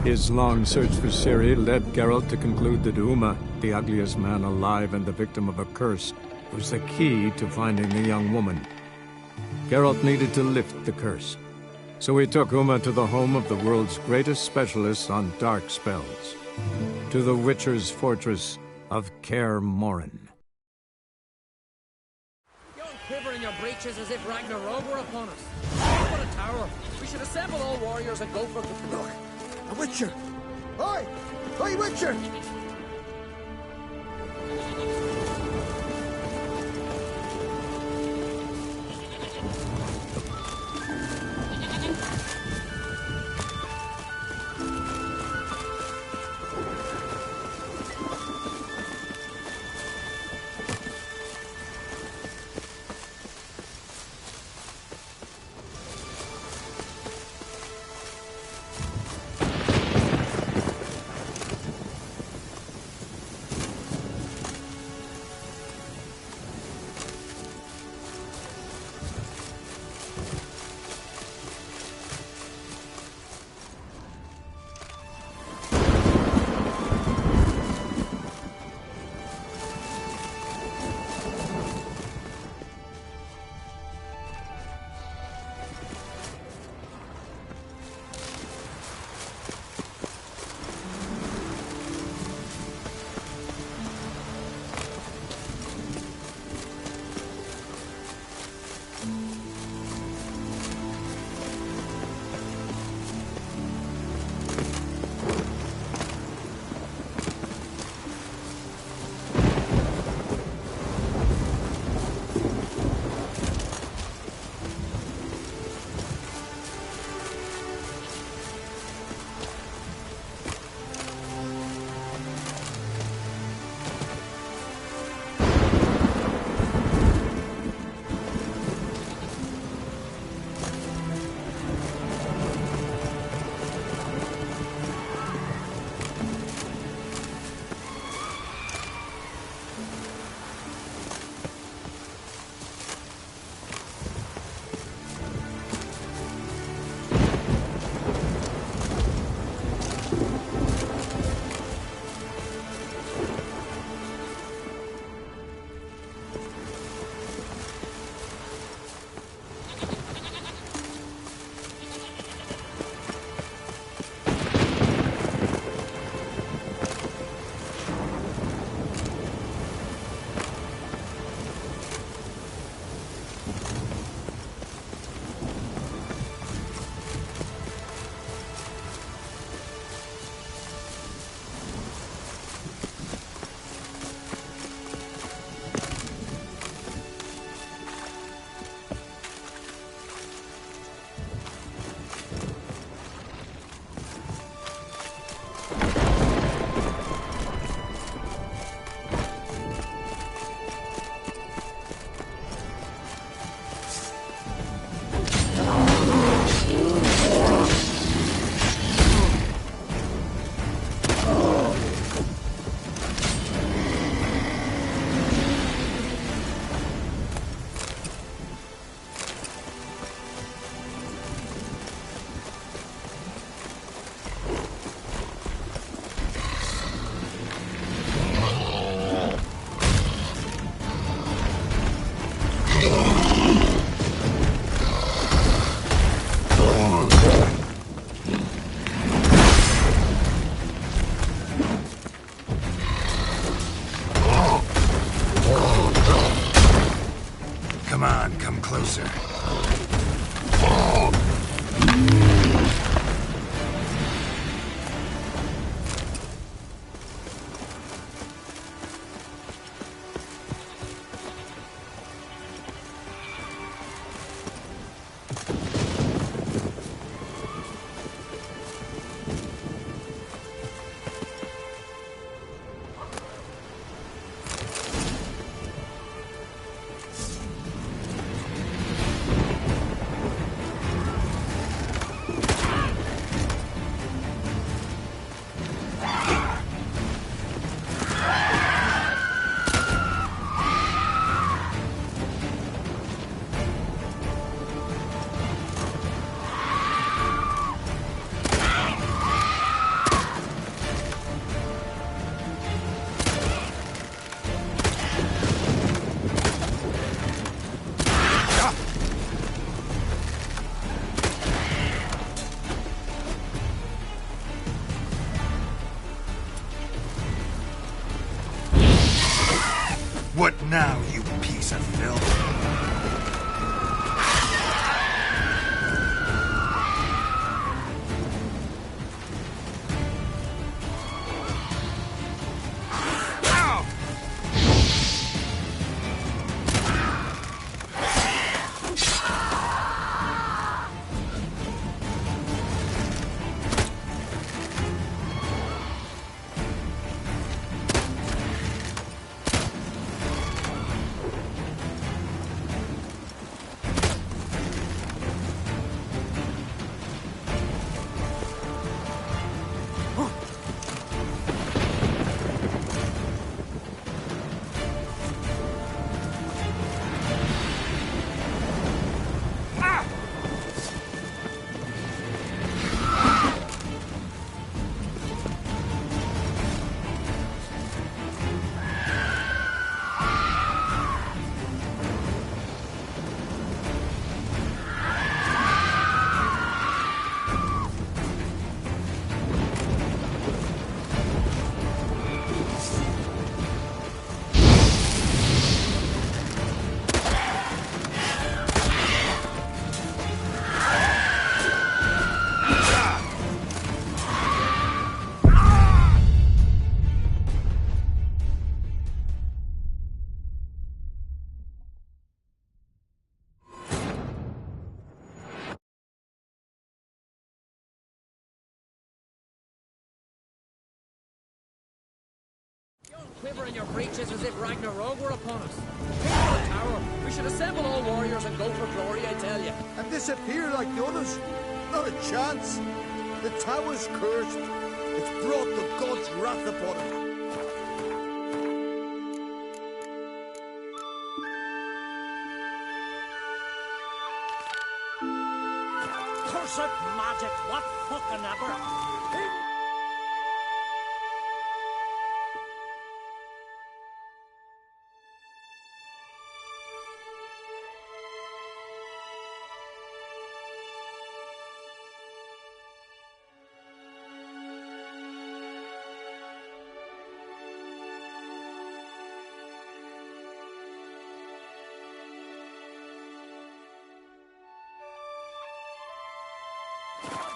His long search for Ciri led Geralt to conclude that Uma, the ugliest man alive and the victim of a curse, was the key to finding the young woman. Geralt needed to lift the curse, so he took Uma to the home of the world's greatest specialists on dark spells, to the Witcher's fortress of Kaer Morhen. You're quivering your breeches as if Ragnarok were upon us. What a tower! We should assemble all warriors and go for the... Look! A Witcher! Oi! Oi, Witcher! Now, you piece of filth. Quiver in your breeches as if Ragnarok were upon us. Take for the tower. We should assemble all warriors and go for glory, I tell you. And disappear like the others? Not a chance. The tower's cursed. It's brought the gods' wrath upon it. Cursed magic, what fucking ever?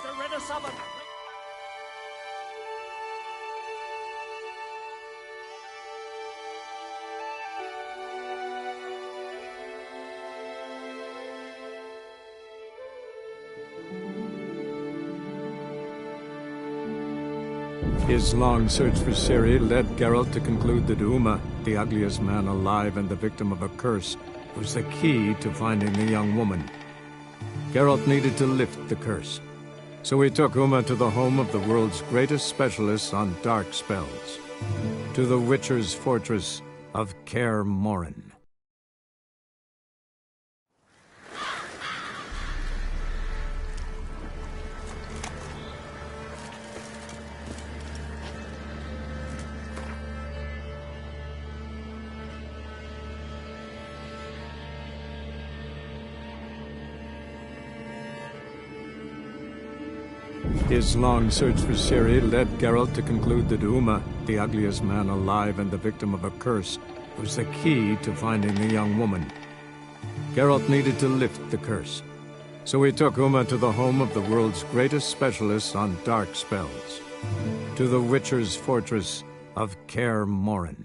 Get rid of someone. His long search for Ciri led Geralt to conclude that Uma, the ugliest man alive and the victim of a curse, was the key to finding the young woman. Geralt needed to lift the curse, so he took Uma to the home of the world's greatest specialist on dark spells, to the Witcher's fortress of Kaer Morhen. His long search for Ciri led Geralt to conclude that Uma, the ugliest man alive and the victim of a curse, was the key to finding the young woman. Geralt needed to lift the curse, so he took Uma to the home of the world's greatest specialist on dark spells, to the Witcher's fortress of Kaer Morhen.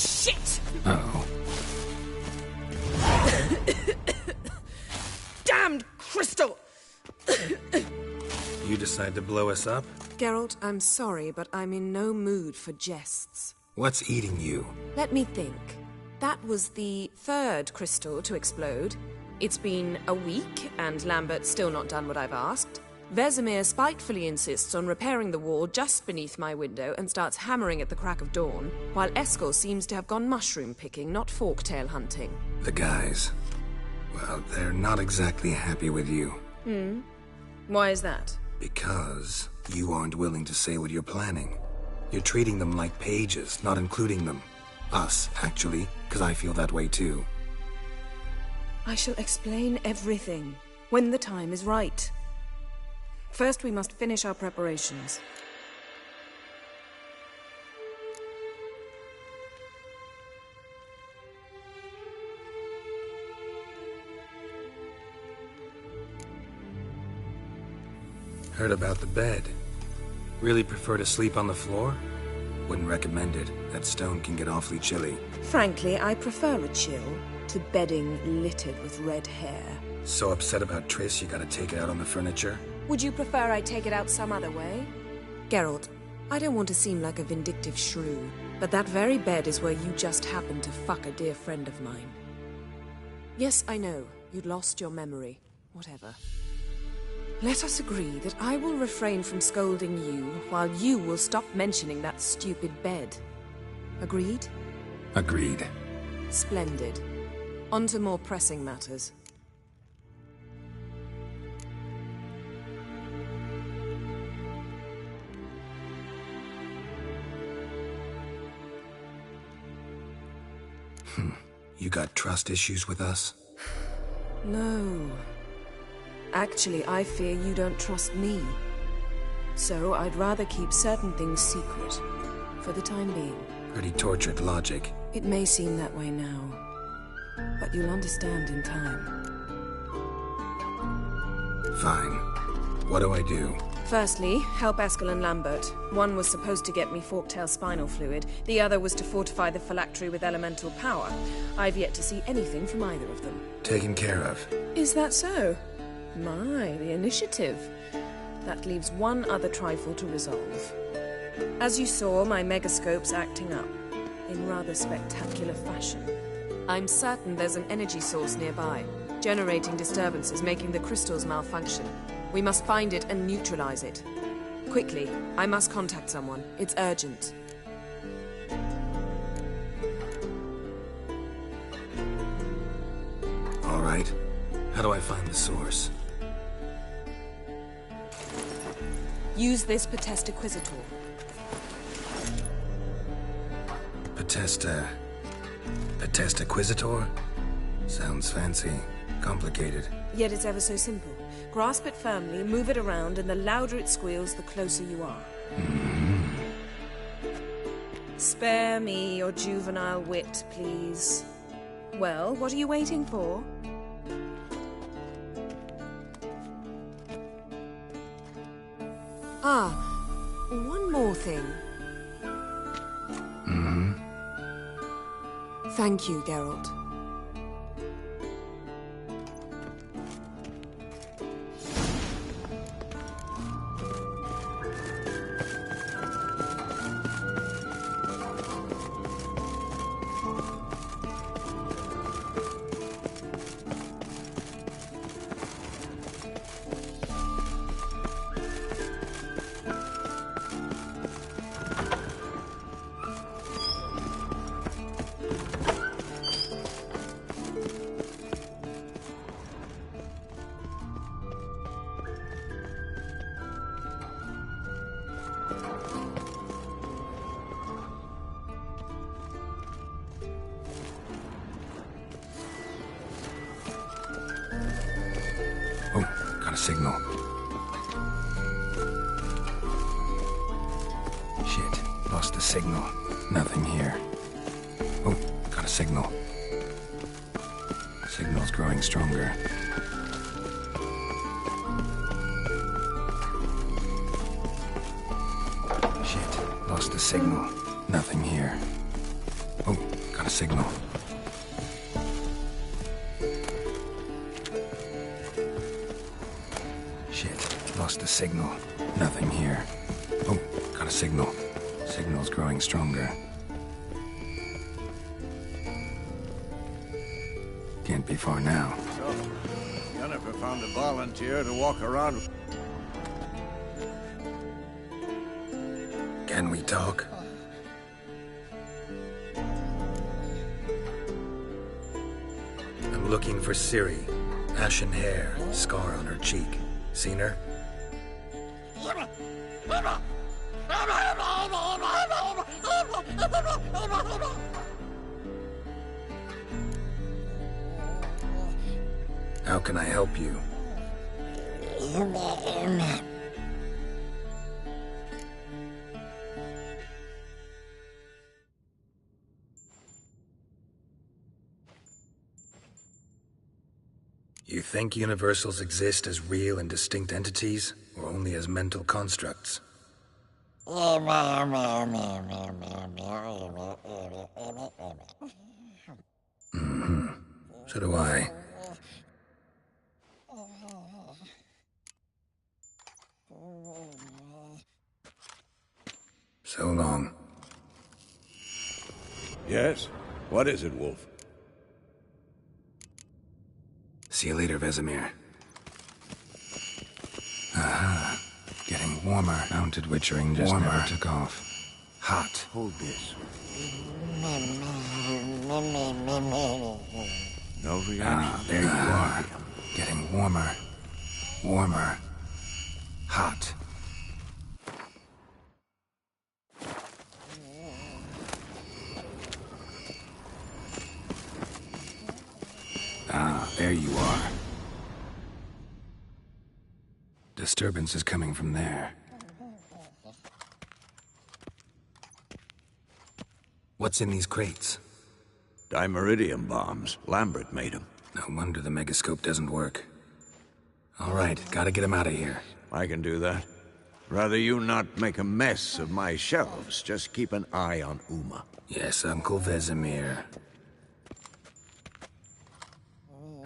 Shit! Uh-oh. Damned crystal! You decide to blow us up? Geralt, I'm sorry, but I'm in no mood for jests. What's eating you? Let me think. That was the third crystal to explode. It's been a week, and Lambert's still not done what I've asked. Vesemir spitefully insists on repairing the wall just beneath my window and starts hammering at the crack of dawn, while Eskel seems to have gone mushroom picking, not forktail hunting. The guys. Well, they're not exactly happy with you. Why is that? Because you aren't willing to say what you're planning. You're treating them like pages, not including them. Us, actually, because I feel that way too. I shall explain everything when the time is right. First, we must finish our preparations. Heard about the bed. Really prefer to sleep on the floor? Wouldn't recommend it. That stone can get awfully chilly. Frankly, I prefer a chill to bedding littered with red hair. So upset about Triss you gotta take it out on the furniture? Would you prefer I take it out some other way? Geralt, I don't want to seem like a vindictive shrew, but that very bed is where you just happened to fuck a dear friend of mine. Yes, I know. You'd lost your memory. Whatever. Let us agree that I will refrain from scolding you, while you will stop mentioning that stupid bed. Agreed? Agreed. Splendid. On to more pressing matters. You got trust issues with us? No. Actually, I fear you don't trust me. So I'd rather keep certain things secret, for the time being. Pretty tortured logic. It may seem that way now, but you'll understand in time. Fine. What do I do? Firstly, help Eskel and Lambert. One was supposed to get me forktail spinal fluid, the other was to fortify the phylactery with elemental power. I've yet to see anything from either of them. Taken care of. Is that so? My, the initiative. That leaves one other trifle to resolve. As you saw, my megascope's acting up, in rather spectacular fashion. I'm certain there's an energy source nearby, generating disturbances, making the crystals malfunction. We must find it and neutralize it. Quickly, I must contact someone. It's urgent. All right. How do I find the source? Use this Potesta Quisitor. Potesta Quisitor? Sounds fancy. Complicated. Yet it's ever so simple. Grasp it firmly, move it around, and the louder it squeals, the closer you are. Spare me your juvenile wit, please. Well, what are you waiting for? Ah, one more thing. Thank you, Geralt. Got a signal. Shit. Lost the signal. Nothing here. Oh, got a signal. Signal's growing stronger. Shit. Lost the signal. Nothing here. Oh, got a signal. Shit, lost the signal. Nothing here. Oh, got a signal. Signal's growing stronger. Can't be far now. So, Jennifer found a volunteer to walk around. Can we talk? I'm looking for Ciri. Ashen hair, scar on her cheek. Seen her? How can I help you? You think universals exist as real and distinct entities, or only as mental constructs? So do I. So long. Yes? What is it, Wolf? See you later, Vesemir. Aha. Getting warmer. Mounted witchering just never took off. Hot. Hold this. No reaction. Ah, there you are. Getting warmer. Warmer. Hot. Ah, there you are. Disturbance is coming from there. What's in these crates? Dimeridium bombs. Lambert made them. No wonder the megascope doesn't work. All right, gotta get him out of here. I can do that. Rather you not make a mess of my shelves. Just keep an eye on Uma. Yes, Uncle Vesemir.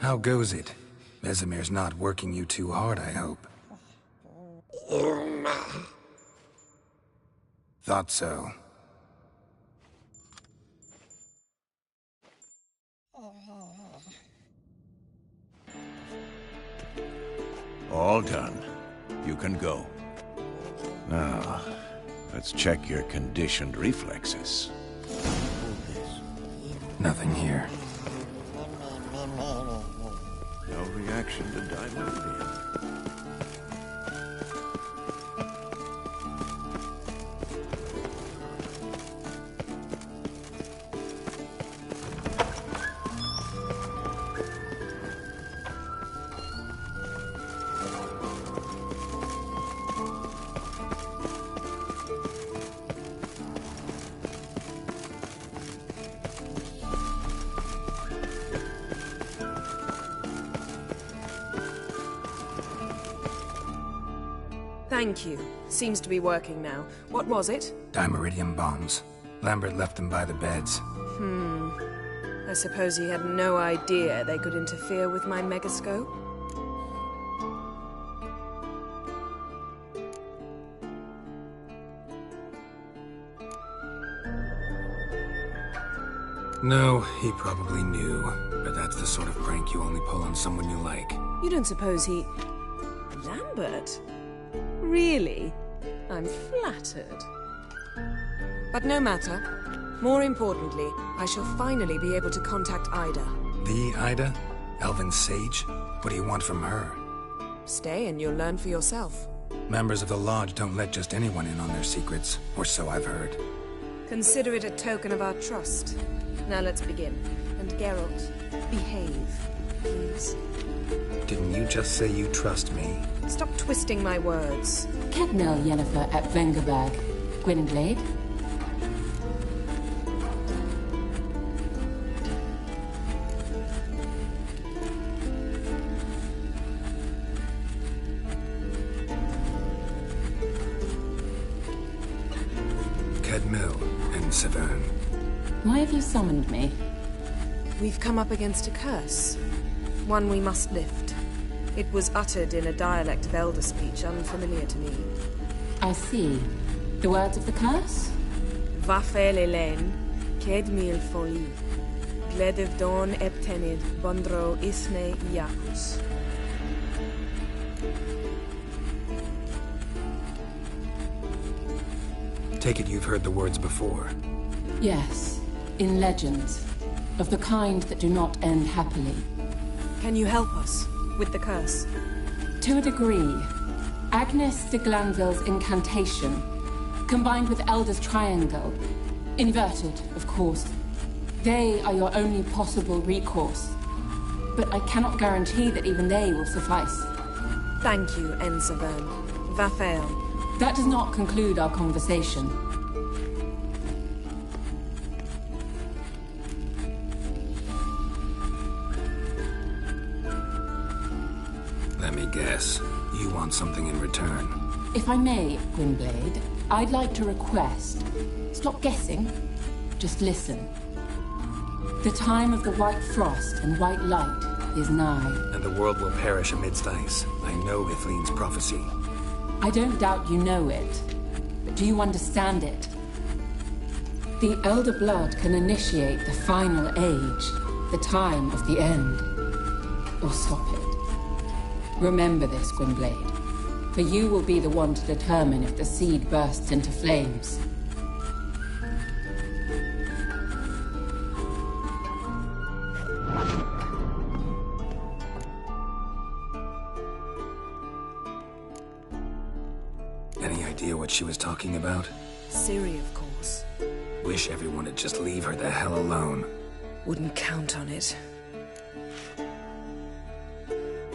How goes it? Vesemir's not working you too hard, I hope. Thought so. All done. You can go. Now, let's check your conditioned reflexes. Nothing here. No reaction to dimeridium. Thank you. Seems to be working now. What was it? Dimeridium bombs. Lambert left them by the beds. I suppose he had no idea they could interfere with my megascope? No, he probably knew. But that's the sort of prank you only pull on someone you like. You don't suppose he... Lambert? Really? I'm flattered. But no matter. More importantly, I shall finally be able to contact Ida. The Ida? Elven Sage? What do you want from her? Stay and you'll learn for yourself. Members of the Lodge don't let just anyone in on their secrets, or so I've heard. Consider it a token of our trust. Now let's begin. And Geralt, behave, please. Didn't you just say you trust me? Stop twisting my words. Cadnell Yennefer at Vengerberg. Gwynblade? Cadmel and Severn. Why have you summoned me? We've come up against a curse. One we must lift. It was uttered in a dialect of Elder speech unfamiliar to me. I see. The words of the curse? Vafel Elen, Ked mil foli, Gledev don eptenid, Bondro isne Iakus. Take it you've heard the words before. Yes, in legends. Of the kind that do not end happily. Can you help us with the curse? To a degree. Agnes de Glanville's incantation, combined with Elder's triangle, inverted, of course. They are your only possible recourse. But I cannot guarantee that even they will suffice. Thank you, Ensavern. Vafel. That does not conclude our conversation. Let me guess. You want something in return. If I may, Gwynblade, I'd like to request... Stop guessing. Just listen. The time of the white frost and white light is nigh. And the world will perish amidst ice. I know Ithleen's prophecy. I don't doubt you know it. But do you understand it? The Elder Blood can initiate the final age, the time of the end. Or stop it. Remember this, Gwynblade, for you will be the one to determine if the seed bursts into flames. Any idea what she was talking about? Ciri, of course. Wish everyone would just leave her the hell alone. Wouldn't count on it.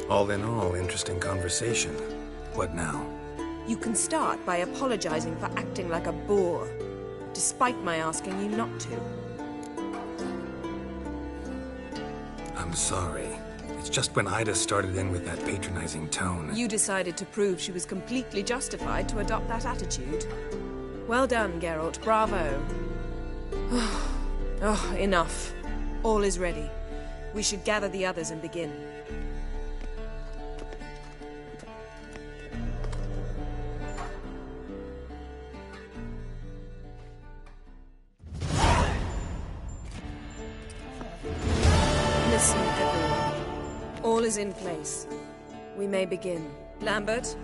All in all, interesting conversation. What now? You can start by apologizing for acting like a boor, despite my asking you not to. I'm sorry. It's just when Ida started in with that patronizing tone. You decided to prove she was completely justified to adopt that attitude. Well done, Geralt. Bravo. Oh, enough. All is ready. We should gather the others and begin. Listen, everyone. All is in place. We may begin. Lambert,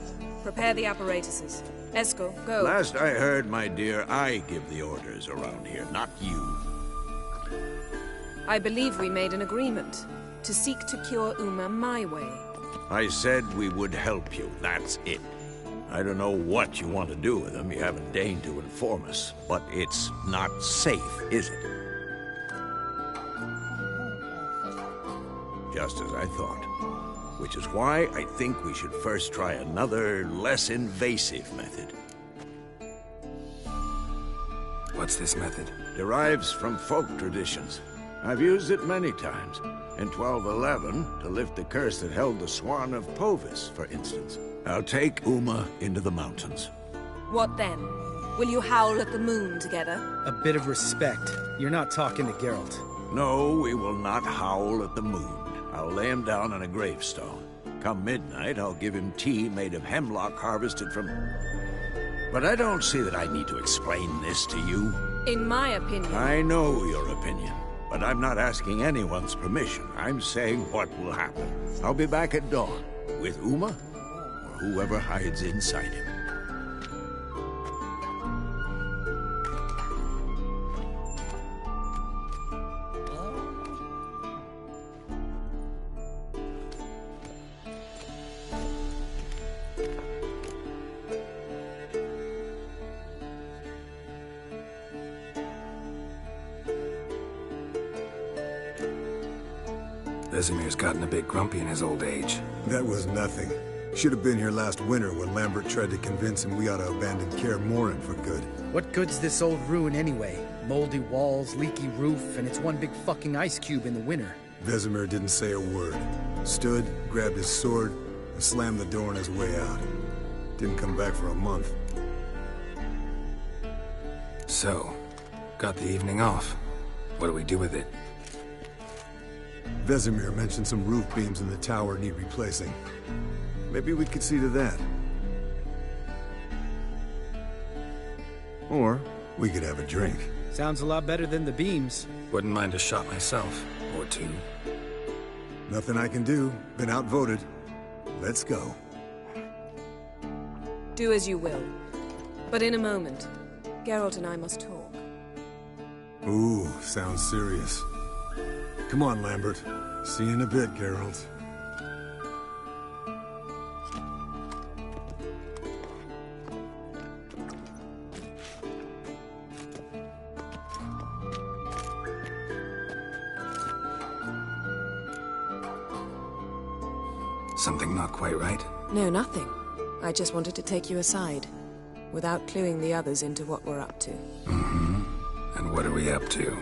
prepare the apparatuses. Eskel, go. Last I heard, my dear, I give the orders around here, not you. I believe we made an agreement to seek to cure Uma my way. I said we would help you, that's it. I don't know what you want to do with them, you haven't deigned to inform us, but it's not safe, is it? Just as I thought. Which is why I think we should first try another, less invasive method. What's this method? Derives from folk traditions. I've used it many times. In 1211, to lift the curse that held the Swan of Povis, for instance. I'll take Uma into the mountains. What then? Will you howl at the moon together? A bit of respect. You're not talking to Geralt. No, we will not howl at the moon. I'll lay him down on a gravestone. Come midnight, I'll give him tea made of hemlock harvested from... But I don't see that I need to explain this to you. In my opinion... I know your opinion, but I'm not asking anyone's permission. I'm saying what will happen. I'll be back at dawn, with Uma, or whoever hides inside him. Vesemir's gotten a bit grumpy in his old age. That was nothing. Should have been here last winter when Lambert tried to convince him we ought to abandon Kaer Morhen for good. What good's this old ruin anyway? Moldy walls, leaky roof, and it's one big fucking ice cube in the winter. Vesemir didn't say a word. Stood, grabbed his sword, and slammed the door on his way out. Didn't come back for a month. So, got the evening off. What do we do with it? Vesemir mentioned some roof beams in the tower need replacing. Maybe we could see to that. Or we could have a drink. Sounds a lot better than the beams. Wouldn't mind a shot myself. Or two. Nothing I can do. Been outvoted. Let's go. Do as you will. But in a moment, Geralt and I must talk. Ooh, sounds serious. Come on, Lambert. See you in a bit, Geralt. Something not quite right? No, nothing. I just wanted to take you aside, without cluing the others into what we're up to. Mm-hmm. And what are we up to?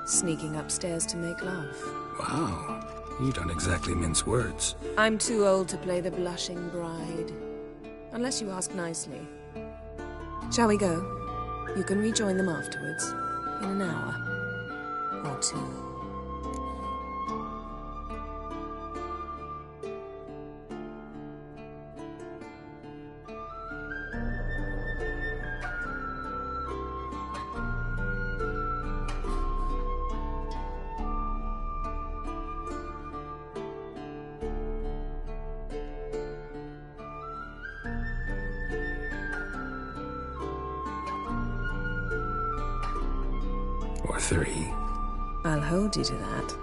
Sneaking upstairs to make love. Wow. You don't exactly mince words. I'm too old to play the blushing bride. Unless you ask nicely. Shall we go? You can rejoin them afterwards. In an hour. Or two. Or three. I'll hold you to that.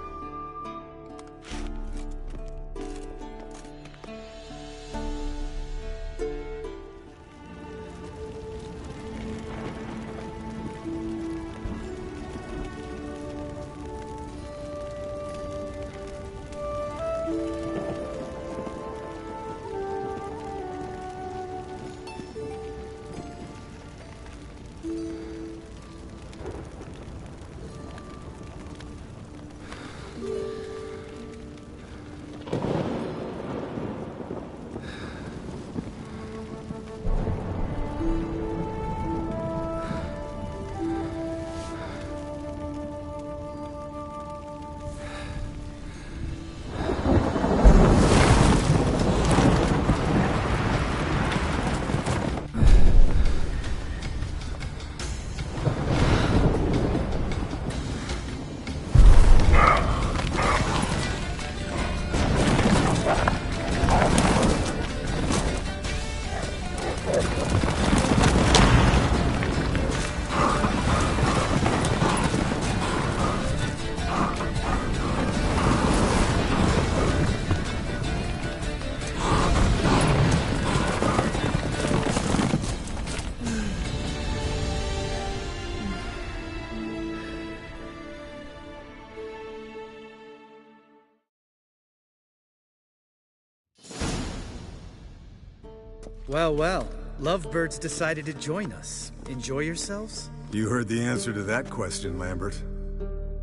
Well, well. Lovebirds decided to join us. Enjoy yourselves? You heard the answer to that question, Lambert.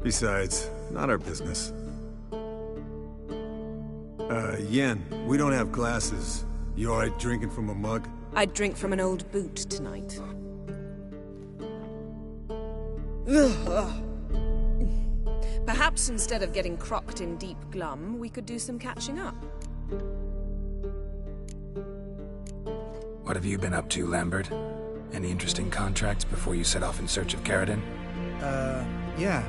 Besides, not our business. Yen, we don't have glasses. You alright drinking from a mug? I'd drink from an old boot tonight. Perhaps instead of getting crocked in deep glum, we could do some catching up. What have you been up to, Lambert? Any interesting contracts before you set off in search of Caradon? Yeah.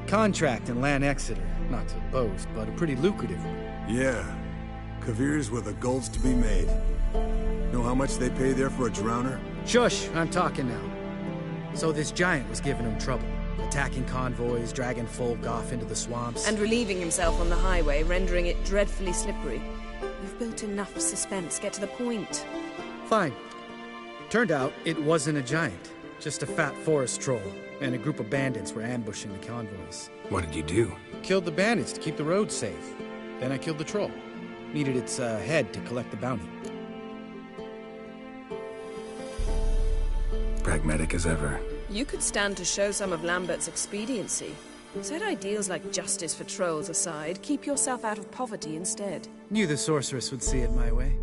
Contract in Lan Exeter. Not to boast, but a pretty lucrative one. Yeah. Kavir's where the gold's to be made. Know how much they pay there for a drowner? Shush! I'm talking now. So this giant was giving him trouble. Attacking convoys, dragging folk off into the swamps. And relieving himself on the highway, rendering it dreadfully slippery. You've built enough suspense. Get to the point. Fine. Turned out, it wasn't a giant. Just a fat forest troll. And a group of bandits were ambushing the convoys. What did you do? Killed the bandits to keep the roads safe. Then I killed the troll. Needed its head to collect the bounty. Pragmatic as ever. You could stand to show some of Lambert's expediency. Set ideals like justice for trolls aside, keep yourself out of poverty instead. Knew the sorceress would see it my way.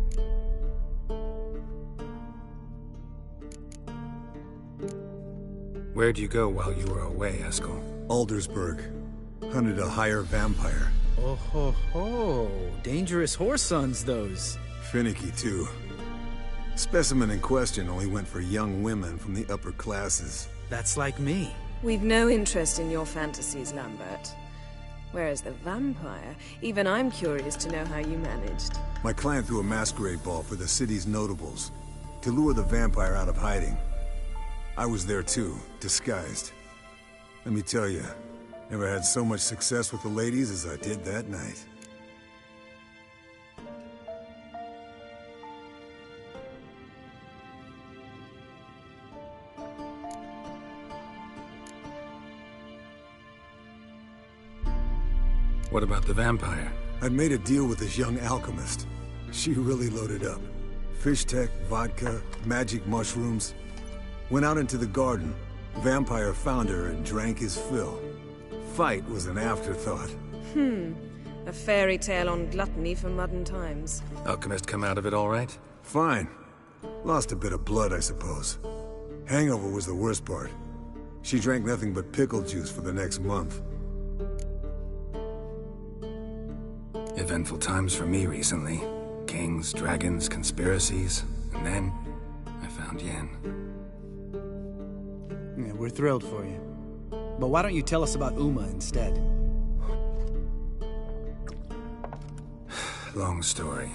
Where'd you go while you were away, Eskel? Aldersburg. Hunted a higher vampire. Oh ho ho. Dangerous horse sons, those. Finicky, too. Specimen in question only went for young women from the upper classes. That's like me. We've no interest in your fantasies, Lambert. Whereas the vampire, even I'm curious to know how you managed. My client threw a masquerade ball for the city's notables, to lure the vampire out of hiding. I was there too, disguised. Let me tell you, never had so much success with the ladies as I did that night. What about the vampire? I'd made a deal with this young alchemist. She really loaded up. Fish tech, vodka, magic mushrooms. Went out into the garden. Vampire found her and drank his fill. Fight was an afterthought. A fairy tale on gluttony for modern times. Alchemist come out of it all right? Fine. Lost a bit of blood, I suppose. Hangover was the worst part. She drank nothing but pickle juice for the next month. Eventful times for me recently. Kings, dragons, conspiracies. And then, I found Yen. Yeah, we're thrilled for you. But why don't you tell us about Uma instead? Long story.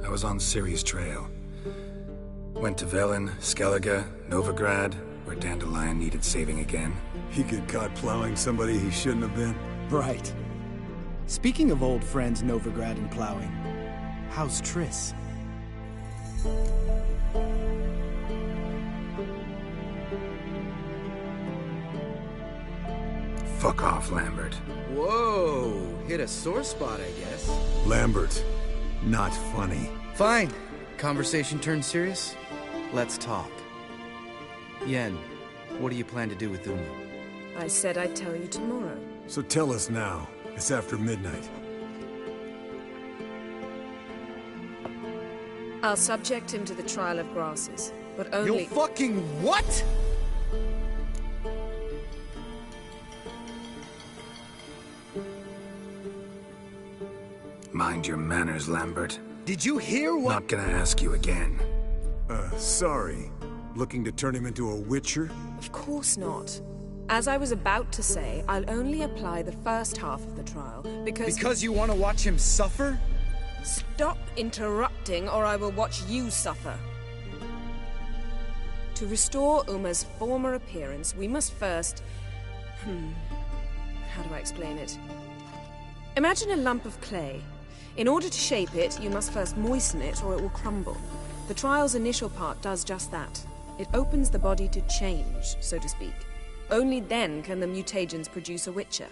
I was on Ciri's trail. Went to Velen, Skellige, Novigrad, where Dandelion needed saving again. He get caught plowing somebody he shouldn't have been. Right. Speaking of old friends Novigrad and plowing, how's Triss? Fuck off, Lambert. Whoa, hit a sore spot, I guess. Lambert, not funny. Fine. Conversation turned serious? Let's talk. Yen, what do you plan to do with Uma? I said I'd tell you tomorrow. So tell us now. It's after midnight. I'll subject him to the trial of grasses, but only— You fucking what?! Mind your manners, Lambert. Did you hear what— Not gonna ask you again. Sorry. Looking to turn him into a witcher? Of course not. As I was about to say, I'll only apply the first half of the trial, because— Because you want to watch him suffer? Stop interrupting, or I will watch you suffer. To restore Uma's former appearance, we must first— how do I explain it? Imagine a lump of clay. In order to shape it, you must first moisten it, or it will crumble. The trial's initial part does just that. It opens the body to change, so to speak. Only then can the mutagens produce a witcher.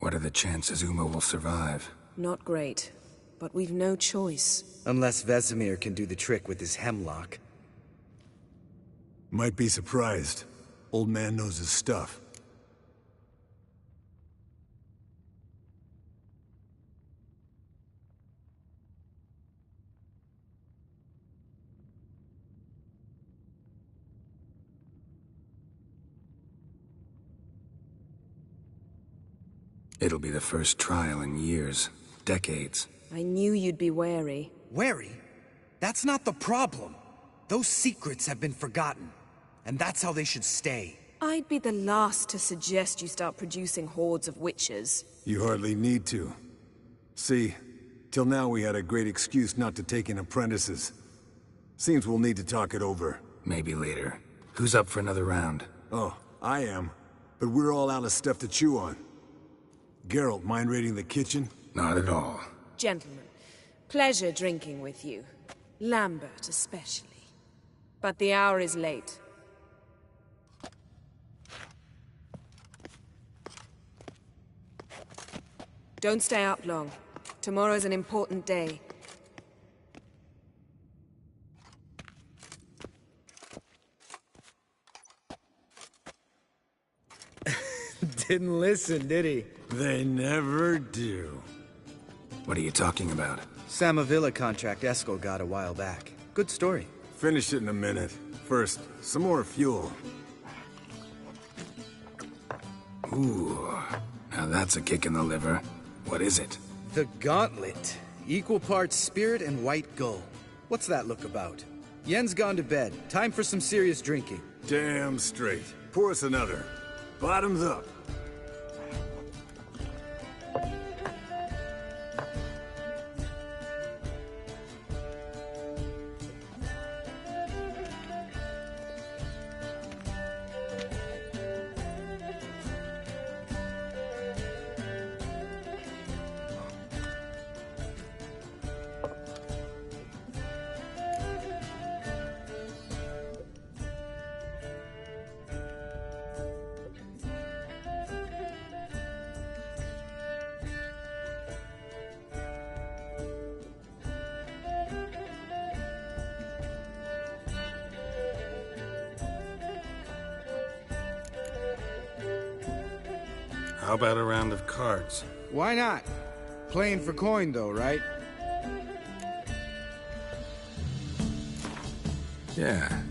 What are the chances Uma will survive? Not great, but we've no choice. Unless Vesemir can do the trick with his hemlock. Might be surprised. Old man knows his stuff. It'll be the first trial in years. Decades. I knew you'd be wary. Wary? That's not the problem. Those secrets have been forgotten. And that's how they should stay. I'd be the last to suggest you start producing hordes of witches. You hardly need to. See, till now we had a great excuse not to take in apprentices. Seems we'll need to talk it over. Maybe later. Who's up for another round? Oh, I am. But we're all out of stuff to chew on. Geralt, mind raiding the kitchen? Not at all. Gentlemen, pleasure drinking with you. Lambert especially. But the hour is late. Don't stay up long. Tomorrow's an important day. Didn't listen, did he? They never do. What are you talking about? Samavilla contract Eskel got a while back. Good story. Finish it in a minute. First, some more fuel. Ooh, now that's a kick in the liver. What is it? The Gauntlet. Equal parts spirit and white gull. What's that look about? Yen's gone to bed. Time for some serious drinking. Damn straight. Pour us another. Bottoms up. How about a round of cards? Why not? Playing for coin though, right? Yeah,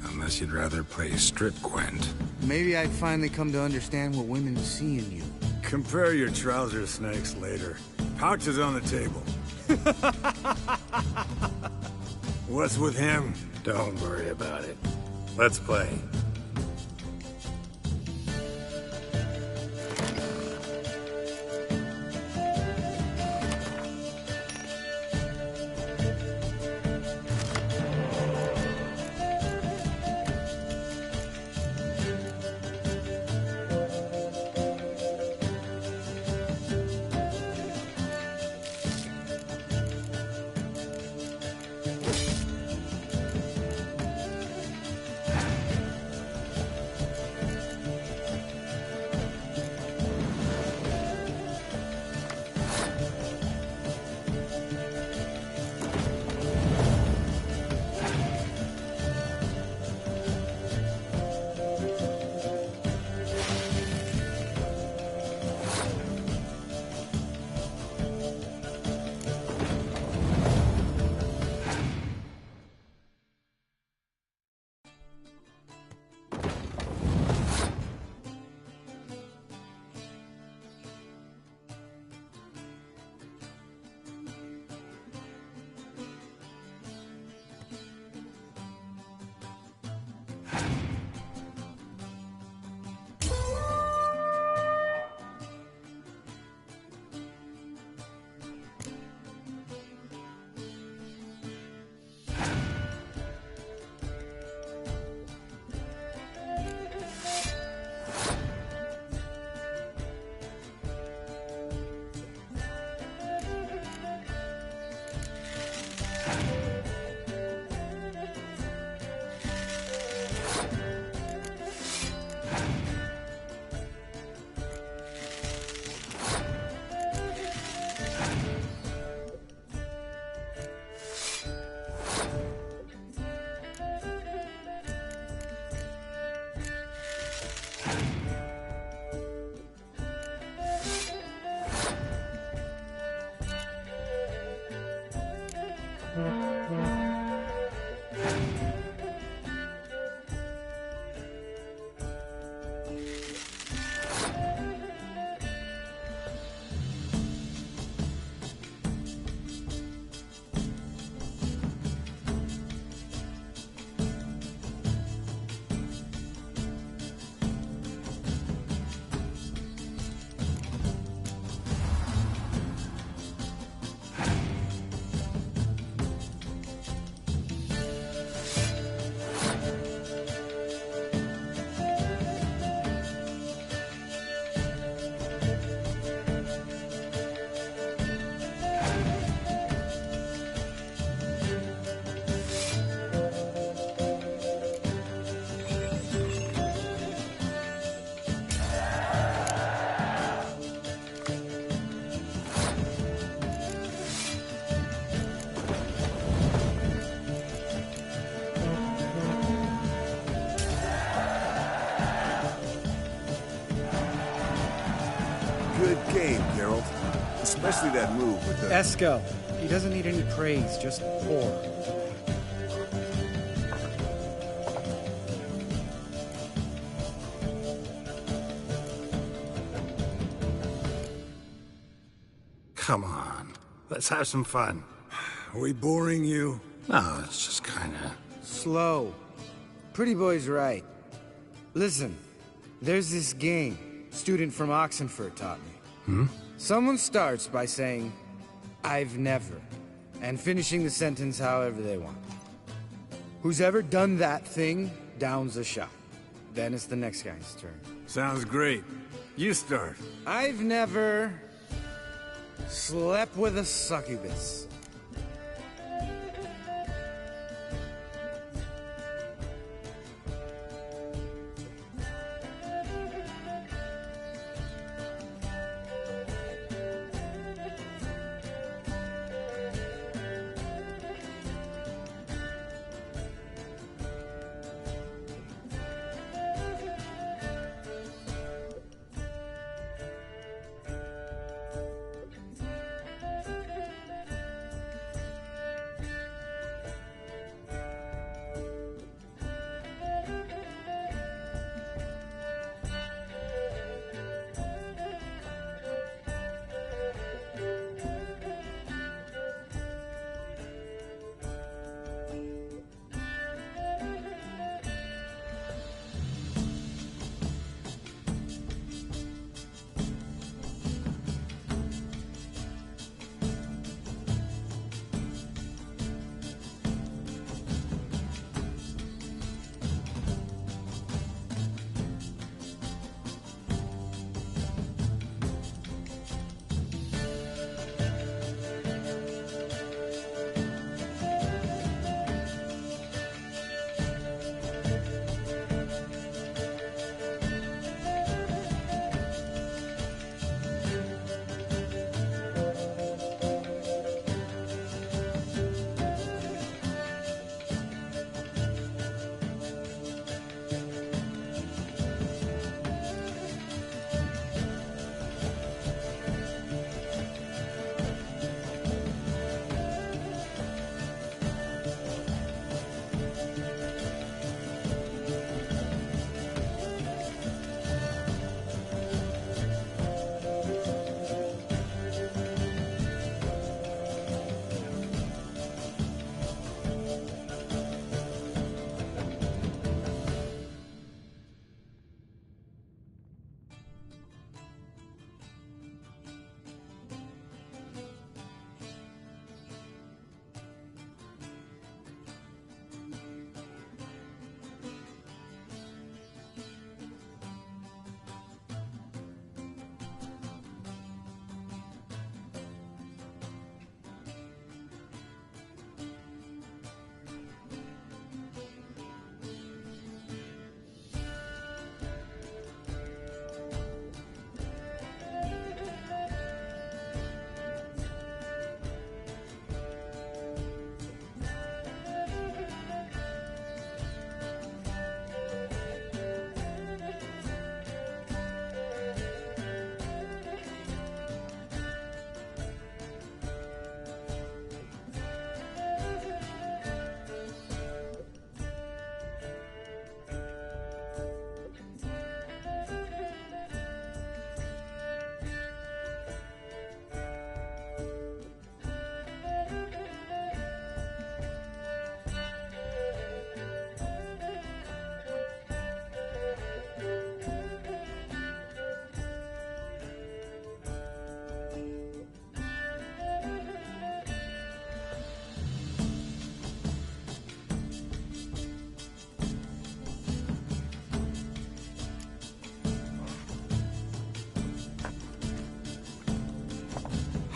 unless you'd rather play strip Gwent. Maybe I'd finally come to understand what women see in you. Compare your trouser snakes later. Pouches on the table. What's with him? Don't worry about it. Let's play. good game, Geralt. Especially that move with the... Esco. He doesn't need any praise, just pour. Come on. Let's have some fun. Are we boring you? No, it's just kinda... Slow. Pretty boy's right. Listen, there's this game student from Oxenford taught me. Someone starts by saying, I've never, and finishing the sentence however they want. Who's ever done that thing downs a shot. Then it's the next guy's turn. Sounds great. You start. I've never slept with a succubus.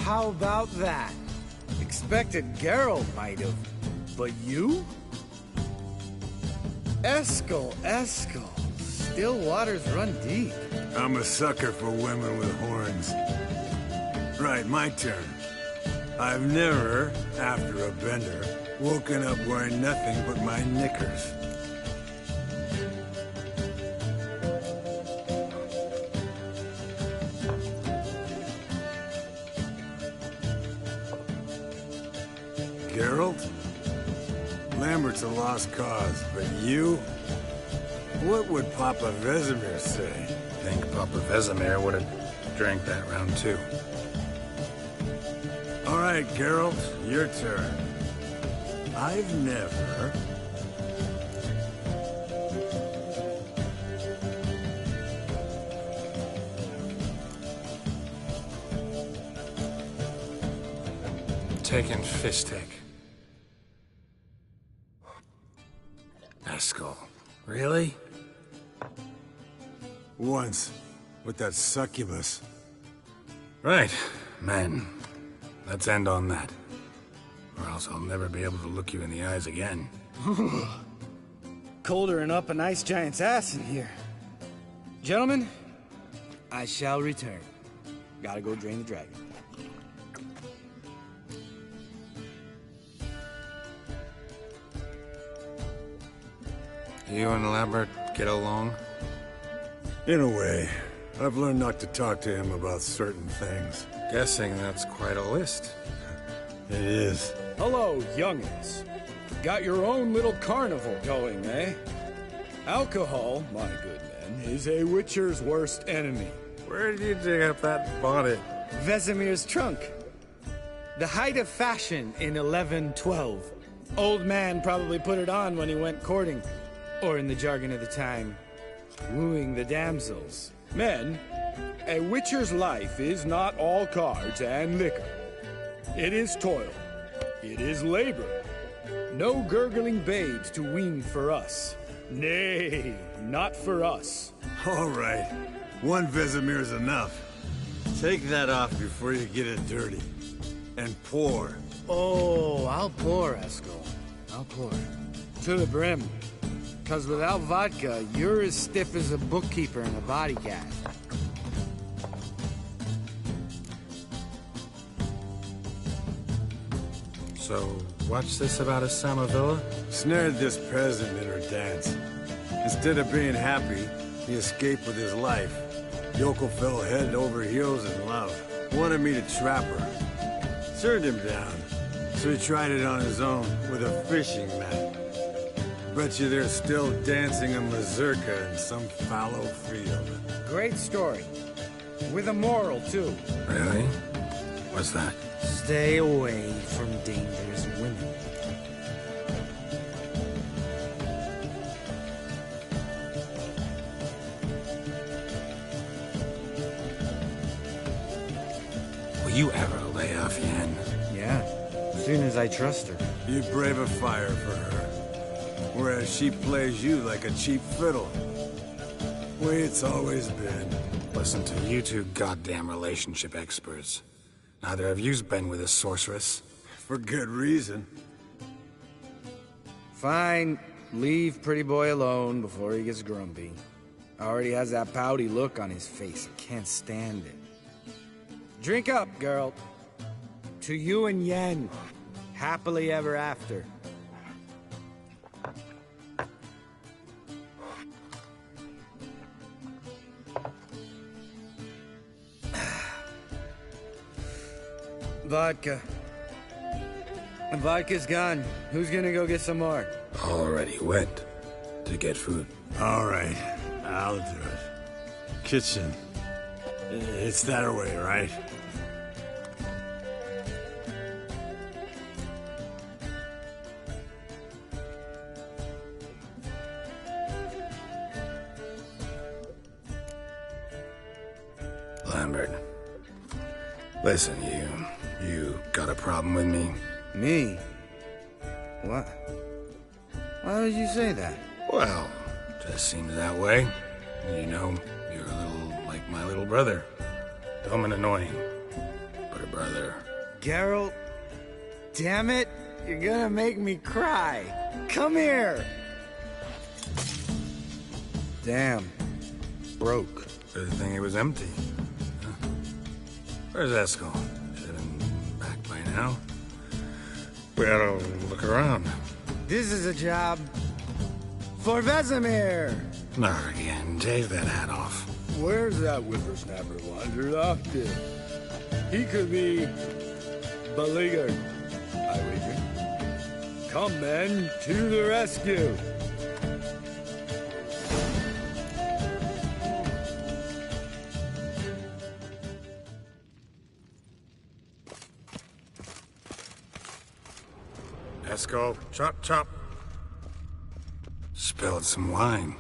How about that? Expected Geralt might have, but you? Eskel. Still waters run deep. I'm a sucker for women with horns. Right, my turn. I've never, after a bender, woken up wearing nothing but my knickers. Geralt? Lambert's a lost cause, but you? What would Papa Vesemir say? I think Papa Vesemir would have drank that round too. All right, Geralt, your turn. I've never... taken Fistek. Eskel. Really? Once, with that succubus. Right, men. Let's end on that. Or else I'll never be able to look you in the eyes again. Colder and up an ice giant's ass in here. Gentlemen, I shall return. Gotta go drain the dragon. You and Lambert get along? In a way. I've learned not to talk to him about certain things. Guessing that's quite a list. It is. Hello, youngins. Got your own little carnival going, eh? Alcohol, my good men, is a witcher's worst enemy. Where did you dig up that bonnet? Vesemir's trunk. The height of fashion in 1112. Old man probably put it on when he went courting. Or in the jargon of the time, wooing the damsels. Men, a witcher's life is not all cards and liquor. It is toil. It is labor. No gurgling babes to wean for us. Nay, not for us. All right. One Vesemir's enough. Take that off before you get it dirty. And pour. Oh, I'll pour, Eskel. I'll pour. To the brim. 'Cause without vodka, you're as stiff as a bookkeeper in a body cast. So, what's this about a Samavilla? Snared this peasant in her dance. Instead of being happy, he escaped with his life. Yoko fell head over heels in love. Wanted me to trap her. Turned him down. So he tried it on his own with a fishing net. Bet you they're still dancing a mazurka in some fallow field. Great story. With a moral, too. Really? What's that? Stay away from dangerous women. Will you ever lay off Yen? Yeah, as soon as I trust her. You brave a fire for her. Whereas she plays you like a cheap fiddle. Way it's always been. Listen to you two goddamn relationship experts. Neither of you's been with a sorceress. For good reason. Fine. Leave pretty boy alone before he gets grumpy. Already has that pouty look on his face. I can't stand it. Drink up, girl. To you and Yen. Happily ever after. Vodka. The vodka's gone. Who's gonna go get some more? Already went to get food. All right, I'll do it. Kitchen. It's that way, right? Lambert. Listen, you got a problem with me? Me? What? Why would you say that? Well, just seems that way. You know, you're a little like my little brother. Dumb and annoying, but a brother. Geralt, damn it, you're gonna make me cry. Come here. Damn. Broke. Good thing it was empty. Huh? Where's Eskel? Should have been back by now. We ought to look around. This is a job for Vesemir. Not again. Take that hat off. Where's that whippersnapper wandered off to? He could be beleaguered, I wager. Come, men, to the rescue! Esco, chop, chop. Spilled some wine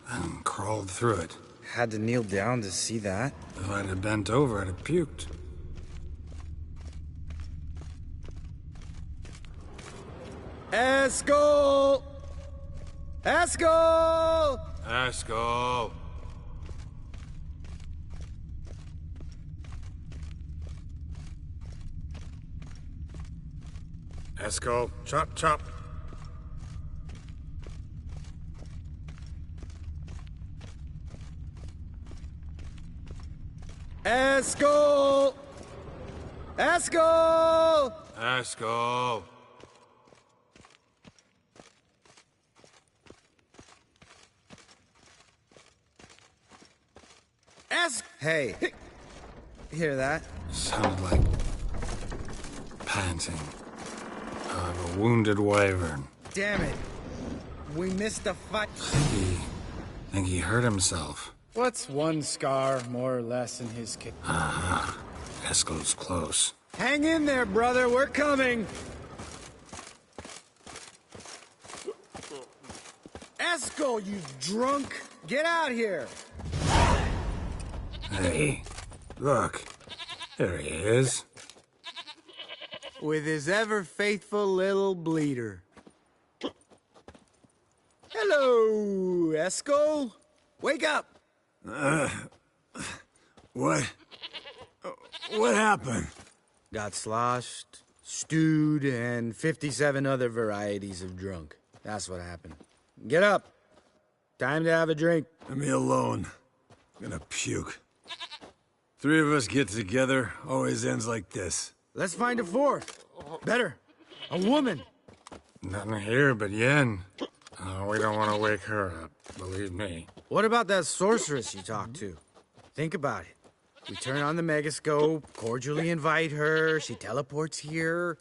and crawled through it. Had to kneel down to see that. If I'd have bent over, I'd have puked. Esco! Esco! Esco! Esco, chop, chop. Esco! Esco! Esco! Hey, hear that? Sounded like panting of a wounded wyvern. Damn it. We missed a fight. Think he hurt himself. What's one scar more or less in his case? Aha. Esco's close. Hang in there, brother. We're coming. Esco, you drunk. Get out here. Hey, look. There he is. With his ever-faithful little bleeder. Hello, Esco. Wake up. What happened? Got sloshed, stewed, and 57 other varieties of drunk. That's what happened. Get up. Time to have a drink. Leave me alone. I'm gonna puke. Three of us get together, always ends like this. Let's find a fourth. Better. A woman. Nothing here but Yen. We don't want to wake her up, believe me. What about that sorceress you talked to? Think about it. We turn on the megascope, cordially invite her, she teleports here.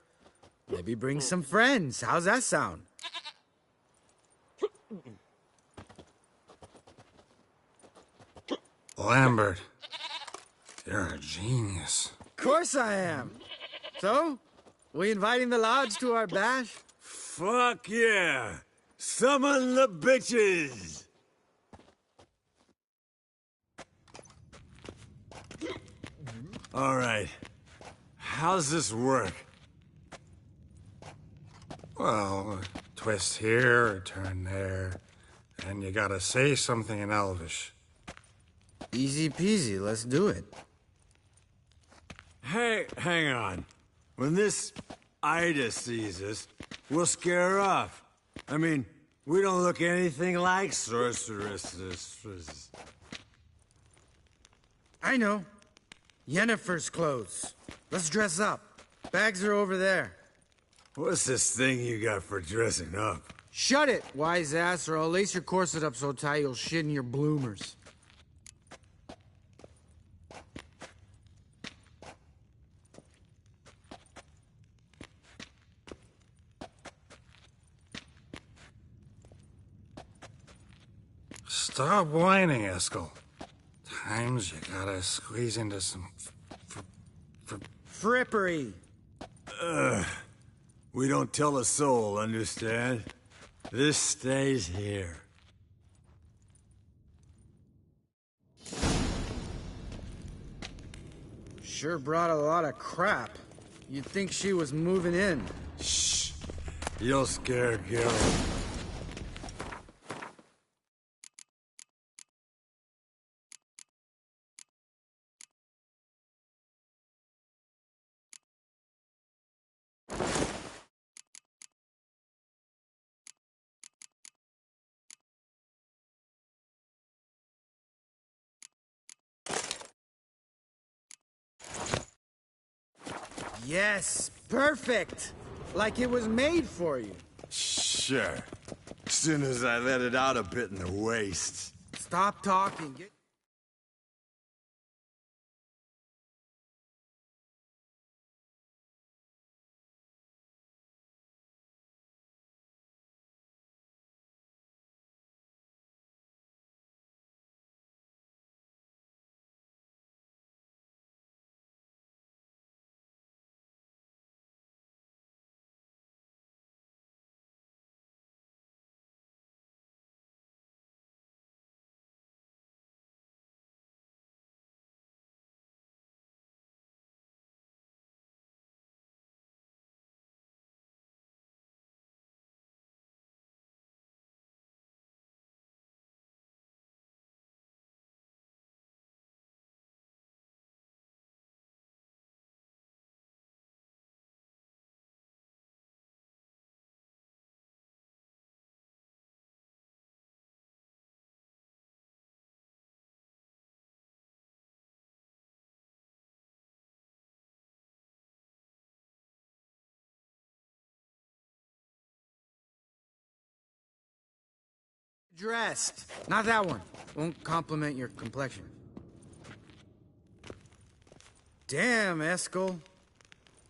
Maybe bring some friends. How's that sound? Lambert, you're a genius. Of course I am. So, we inviting the lodge to our bash? Fuck yeah! Summon the bitches! All right. How's this work? Well, a twist here, a turn there, and you gotta say something in Elvish. Easy peasy, let's do it. Hey, hang on. When this Ida sees us, we'll scare her off. I mean, we don't look anything like sorceresses. I know. Yennefer's clothes. Let's dress up. Bags are over there. What's this thing you got for dressing up? Shut it, wise ass, or I'll lace your corset up so tight you'll shit in your bloomers. Stop whining, Eskel. Times you gotta squeeze into some frippery. We don't tell a soul, understand? This stays here. Sure brought a lot of crap. You'd think she was moving in. Shh. You'll scare Gil. Yes, perfect. Like it was made for you. Sure. As soon as I let it out a bit in the waist. Stop talking. Get Dressed. Not that one. Won't compliment your complexion. Damn, Eskel.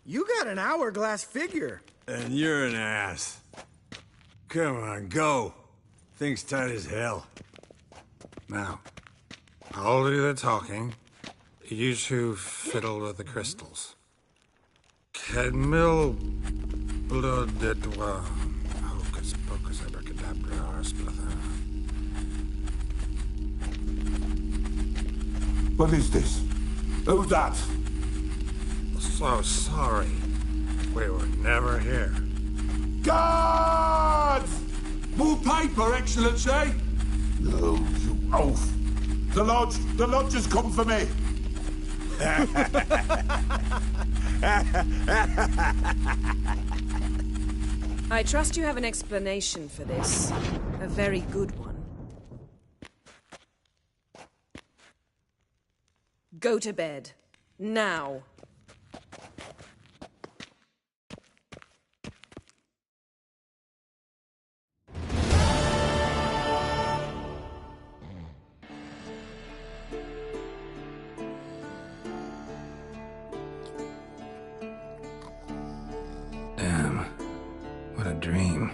You got an hourglass figure. And you're an ass. Come on, go. Thing's tight as hell. Now, I'll do the talking. You two fiddle with the crystals. Cadmil blood de toi. Hocus pocus abracadabra arsplatha. What is this? Who's that? So sorry. We were never here. Guards! More paper, Excellency! No, you oaf! The lodge has come for me! I trust you have an explanation for this. A very good one. Go to bed. Now. Damn. What a dream.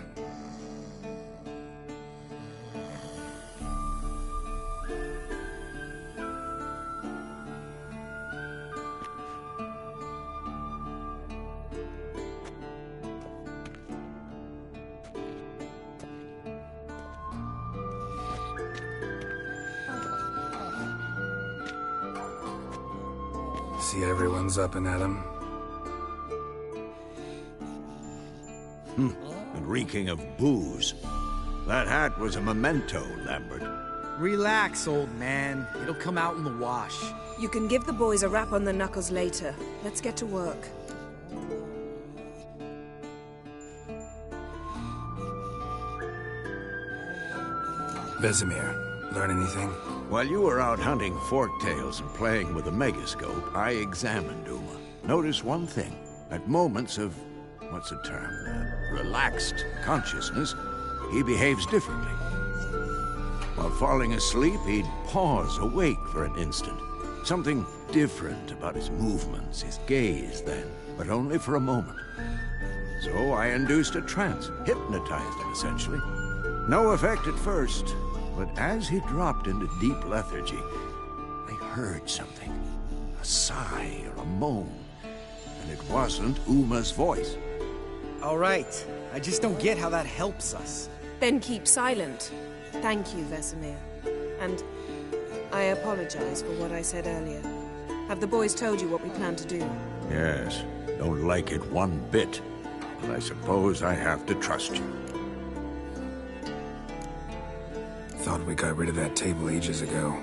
See, everyone's up and at 'em. And reeking of booze. That hat was a memento, Lambert. Relax, old man. It'll come out in the wash. You can give the boys a rap on the knuckles later. Let's get to work. Vesemir, learn anything? While you were out hunting forktails and playing with a megascope, I examined Uma. Notice one thing. At moments of, what's the term, relaxed consciousness, he behaves differently. While falling asleep, he'd pause awake for an instant. Something different about his movements, his gaze then, but only for a moment. So I induced a trance, hypnotized him essentially. No effect at first, but as he dropped into deep lethargy, I heard something. A sigh or a moan. And it wasn't Uma's voice. All right. I just don't get how that helps us. Then keep silent. Thank you, Vesemir. And I apologize for what I said earlier. Have the boys told you what we plan to do? Yes, don't like it one bit. But I suppose I have to trust you. Thought we got rid of that table ages ago.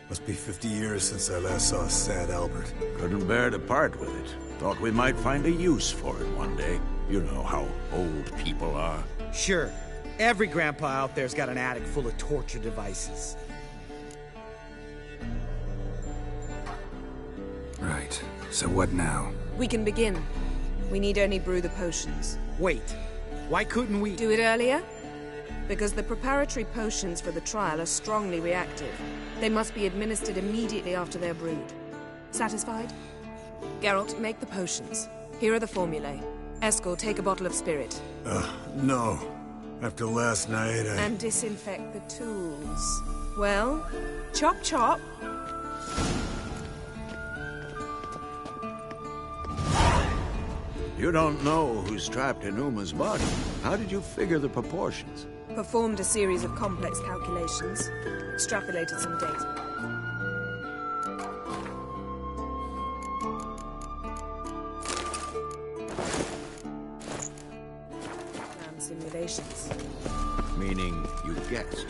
Must be 50 years since I last saw sad Albert. Couldn't bear to part with it. Thought we might find a use for it one day. You know how old people are. Sure. Every grandpa out there's got an attic full of torture devices. Right. So what now? We can begin. We need only brew the potions. Wait. Why couldn't we... Do it earlier? Because the preparatory potions for the trial are strongly reactive. They must be administered immediately after they're brewed. Satisfied? Geralt, make the potions. Here are the formulae. Eskel, take a bottle of spirit. No. After last night, And disinfect the tools. Well, chop chop. You don't know who's trapped in Uma's body. How did you figure the proportions? Performed a series of complex calculations. Extrapolated some data. Ran simulations. Meaning you guessed.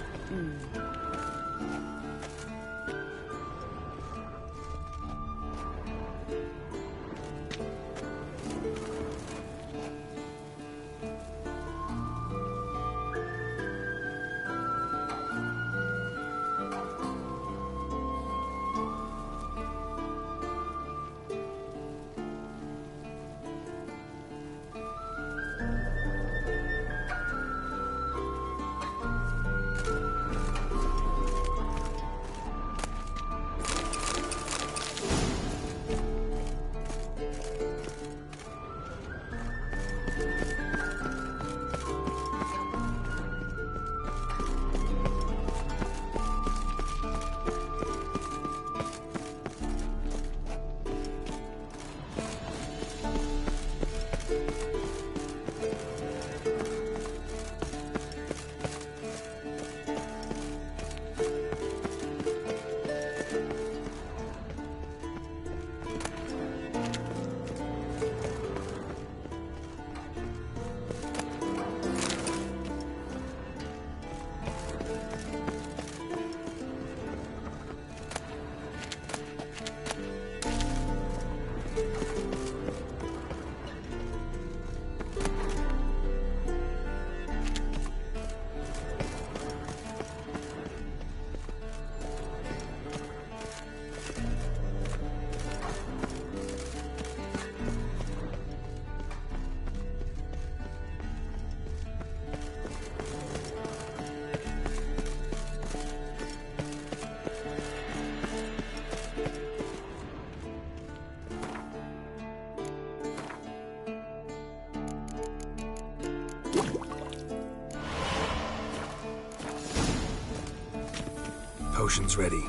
potion's ready.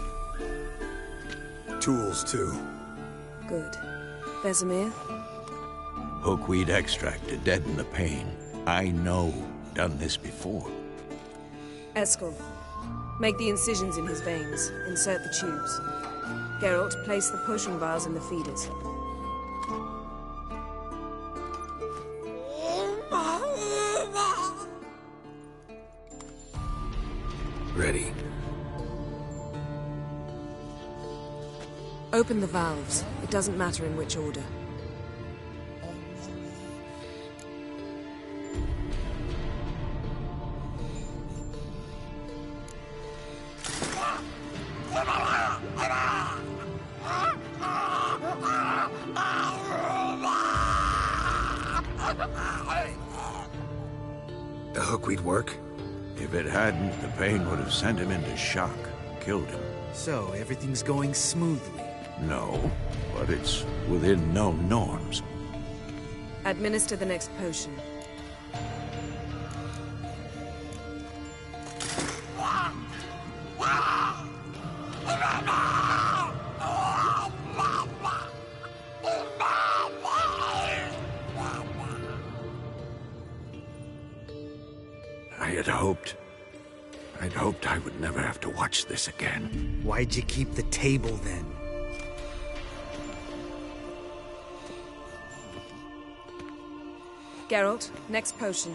Tools, too. Good. Vesemir? Hookweed extract to deaden the pain. I know. Done this before. Eskel, make the incisions in his veins. Insert the tubes. Geralt, place the potion vials in the feeders. Ready. Open the valves. It doesn't matter in which order. The hookweed work? If it hadn't, the pain would have sent him into shock, killed him. So, everything's going smoothly? No, but it's within known norms. Administer the next potion. I'd hoped I would never have to watch this again. Why'd you keep the table then? Geralt, next potion.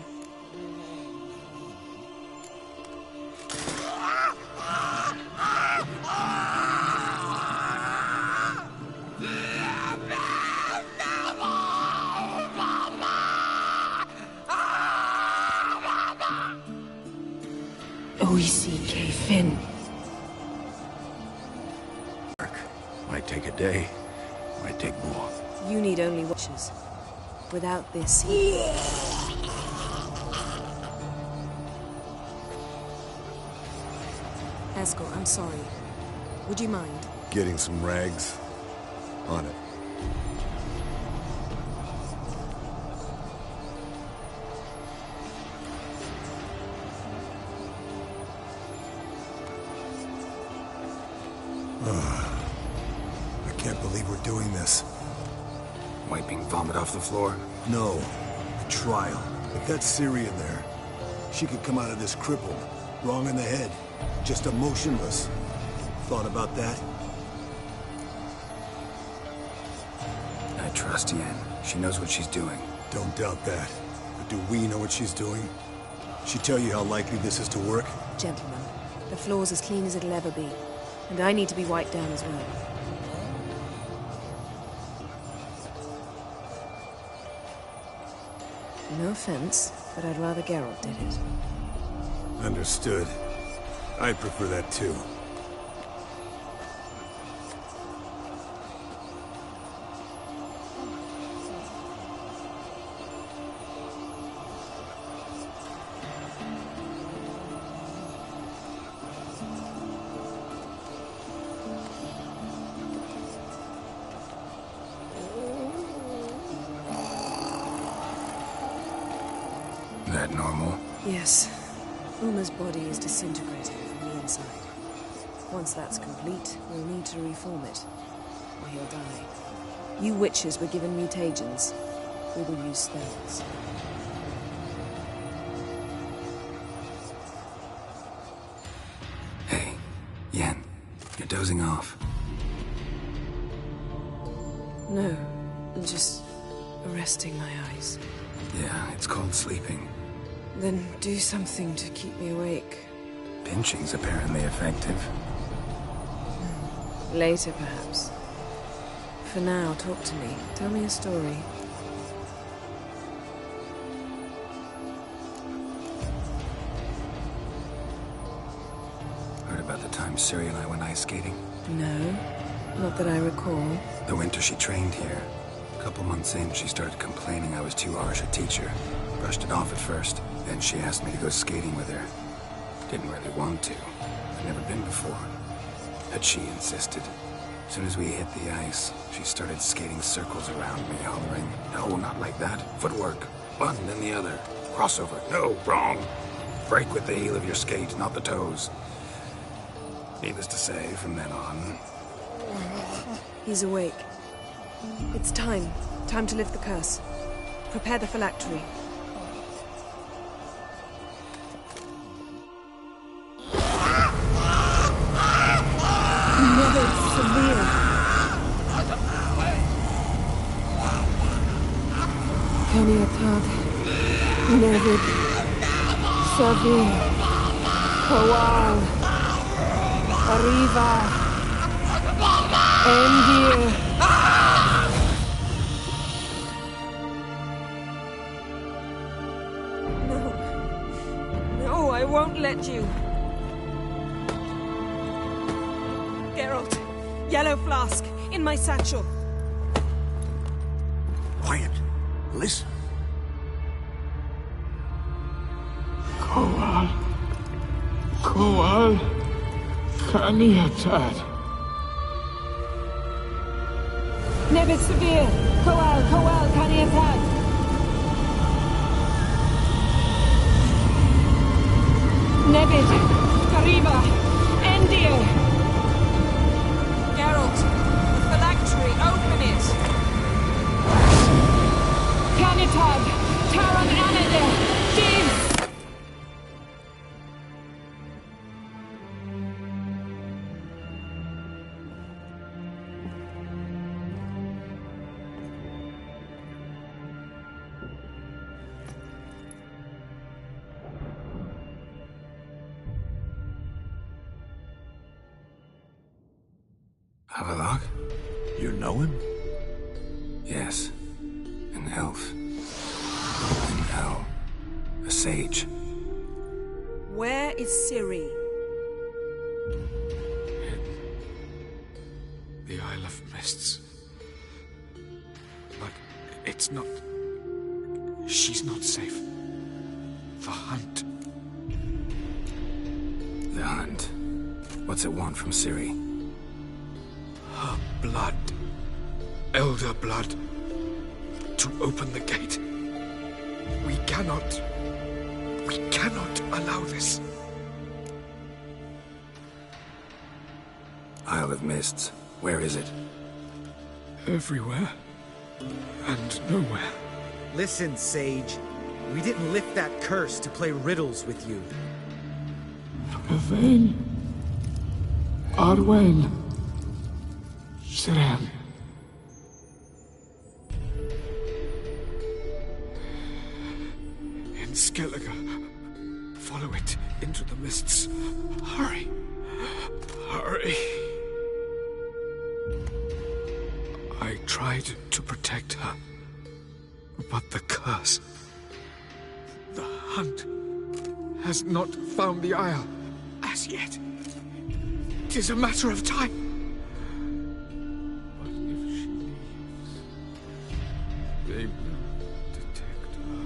O-E-C-K, Finn. Might take a day, might take more. You need only watches. Without this, Eskel, I'm sorry. Would you mind? Getting some rags? On it. I can't believe we're doing this. Wiping vomit off the floor? No. The trial. If that's Ciri in there, she could come out of this crippled, wrong in the head, just emotionless. Thought about that? I trust Yen. She knows what she's doing. Don't doubt that. But do we know what she's doing? She tell you how likely this is to work? Gentlemen, the floor's as clean as it'll ever be. And I need to be wiped down as well. No offense, but I'd rather Geralt did it. Understood. I'd prefer that too. That normal? Yes. Uma's body is disintegrating from the inside. Once that's complete, we'll need to reform it, or he'll die. You witches were given mutagens. We will use spells. Hey, Yen, you're dozing off. No, I'm just resting my eyes. Yeah, it's called sleeping. Then do something to keep me awake. Pinching's apparently effective. Later, perhaps. For now, talk to me. Tell me a story. Heard about the time Ciri and I went ice skating? No, not that I recall. The winter she trained here. A couple months in, she started complaining I was too harsh a teacher. Brushed it off at first. Then she asked me to go skating with her. Didn't really want to. I'd never been before. But she insisted. As soon as we hit the ice, she started skating circles around me, hollering, "No, not like that. Footwork. One, then the other. Crossover. No, wrong. Break with the heel of your skate, not the toes." Needless to say, from then on... He's awake. It's time. Time to lift the curse. Prepare the phylactery. Never severe. Keniatad. Nevid. Savir. Kowal. Arriva. Endir. No, I won't let you. Geralt, yellow flask, in my satchel. Quiet. Listen. Kowal. Kaniatad. Nevis Severe. Kowal, Kaniatad. Nevid. Kariba. Endir. Geralt, the phylactery, open it. Canitad. Taran Anadir. Div. Havelock? You know him? Yes. An elf. An owl. A sage. Where is Ciri? The Isle of Mists. But it's not... She's not safe. The hunt. The hunt. What's it want from Ciri? Her blood. Elder blood. To open the gate. We cannot allow this. Isle of Mists. Where is it? Everywhere. And nowhere. Listen, Sage. We didn't lift that curse to play riddles with you. Yvain. Arwen. Siren. In Skellige. Follow it into the mists. Hurry. Hurry. I tried to protect her. But the curse... The hunt has not found the Isle as yet. It is a matter of time. But if she leaves, they will detect her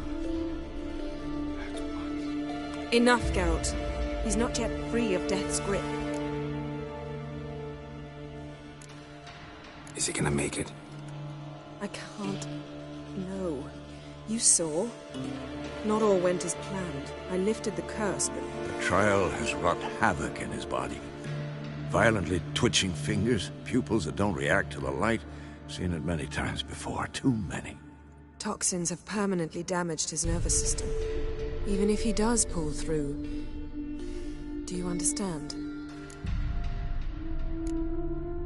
at once. Enough, Geralt. He's not yet free of death's grip. Is he gonna make it? I can't. No. You saw. Not all went as planned. I lifted the curse, but... The trial has wrought havoc in his body. Violently twitching fingers, pupils that don't react to the light. Seen it many times before. Too many. Toxins have permanently damaged his nervous system. Even if he does pull through... Do you understand?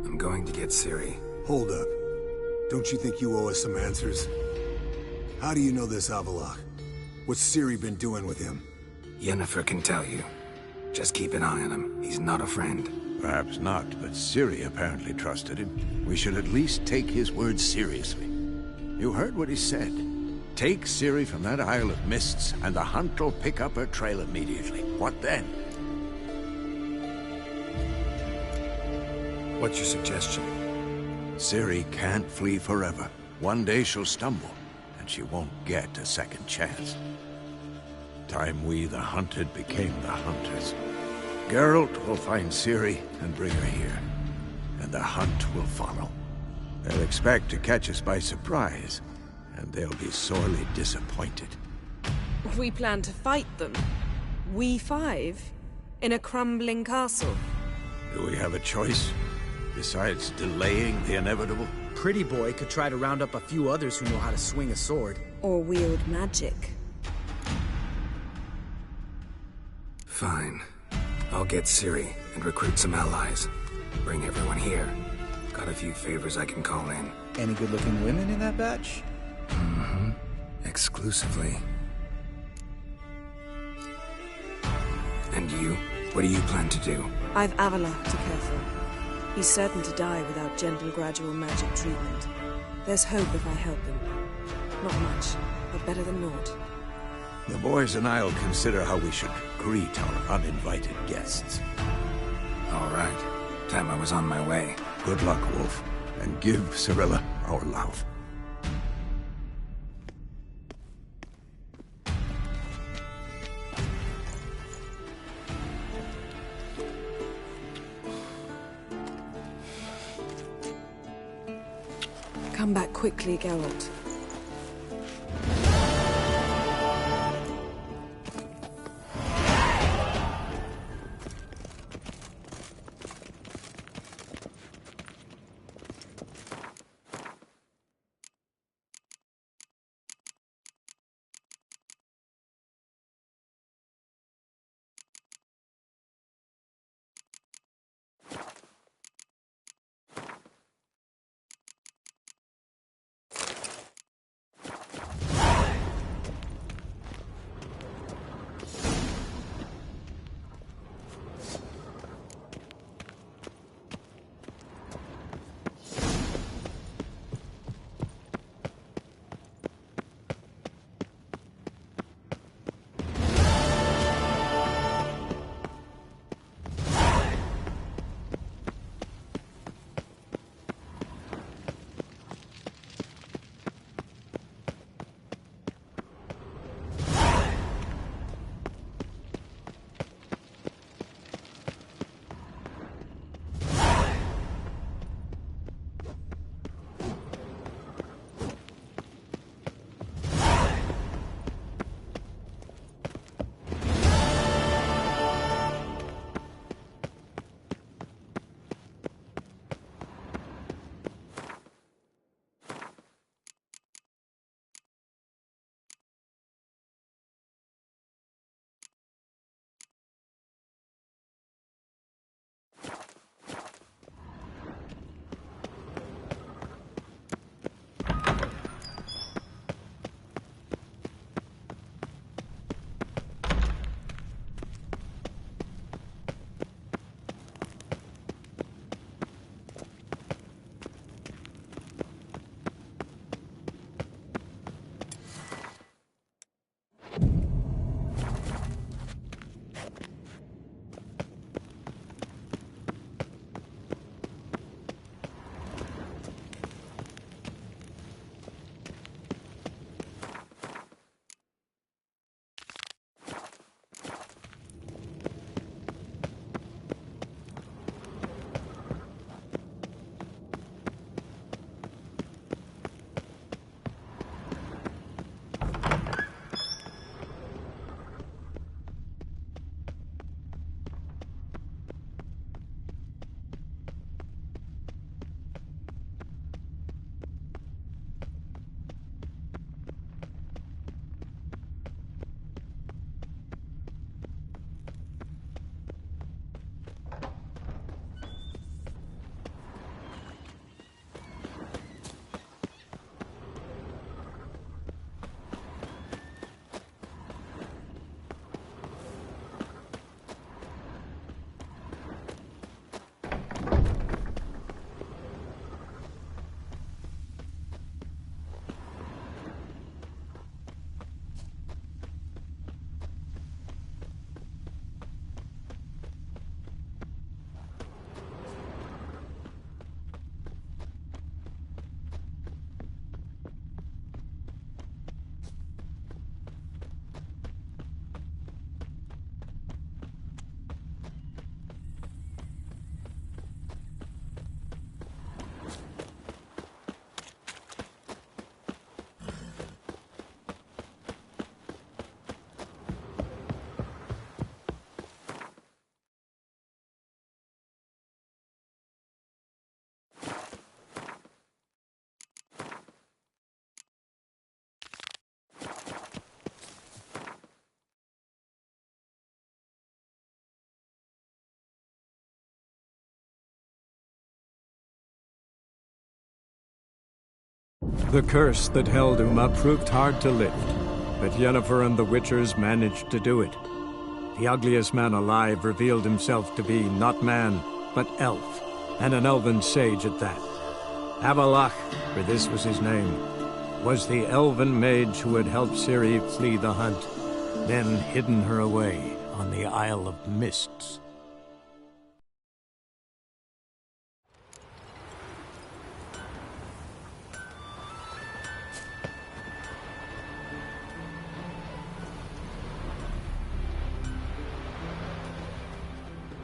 I'm going to get Ciri. Hold up. Don't you think you owe us some answers? How do you know this Havelock? What's Ciri been doing with him? Yennefer can tell you. Just keep an eye on him. He's not a friend. Perhaps not, but Ciri apparently trusted him. We should at least take his words seriously. You heard what he said. Take Ciri from that Isle of Mists, and the hunt will pick up her trail immediately. What then? What's your suggestion? Ciri can't flee forever. One day she'll stumble, and she won't get a second chance. Time we, the hunted, became the hunters. Geralt will find Ciri and bring her here, and the hunt will follow. They'll expect to catch us by surprise, and they'll be sorely disappointed. We plan to fight them. We five? In a crumbling castle? Do we have a choice? Besides delaying the inevitable? Pretty Boy could try to round up a few others who know how to swing a sword. Or wield magic. Fine. I'll get Ciri and recruit some allies. Bring everyone here. Got a few favors I can call in. Any good-looking women in that batch? Mm-hmm. Exclusively. And you? What do you plan to do? I've Avalok to care for. He's certain to die without gentle, gradual magic treatment. There's hope if I help him. Not much, but better than naught. The boys and I'll consider how we should greet our uninvited guests. All right. Time I was on my way. Good luck, Wolf, and give Cirilla our love. Come back quickly, Geralt. The curse that held Uma proved hard to lift, but Yennefer and the Witchers managed to do it. The ugliest man alive revealed himself to be not man, but elf, and an elven sage at that. Avalach, for this was his name, was the elven mage who had helped Ciri flee the hunt, then hidden her away on the Isle of Mists.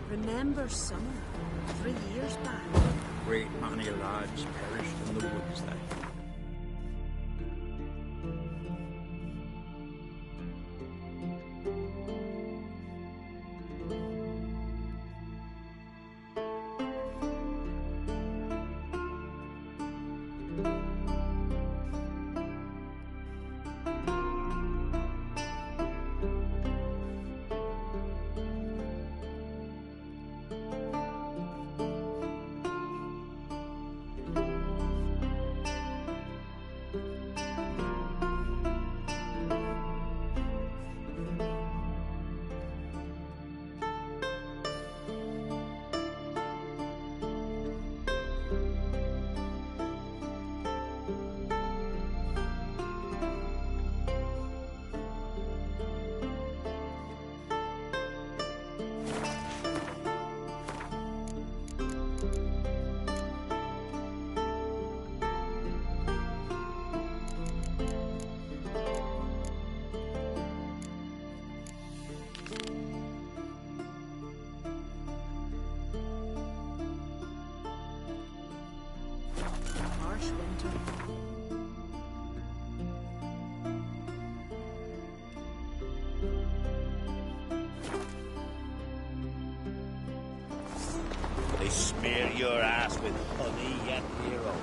Remember summer, 3 years back. Great many lads perished in the woods then. Harsh winter. They smear your ass with honey yet, hero.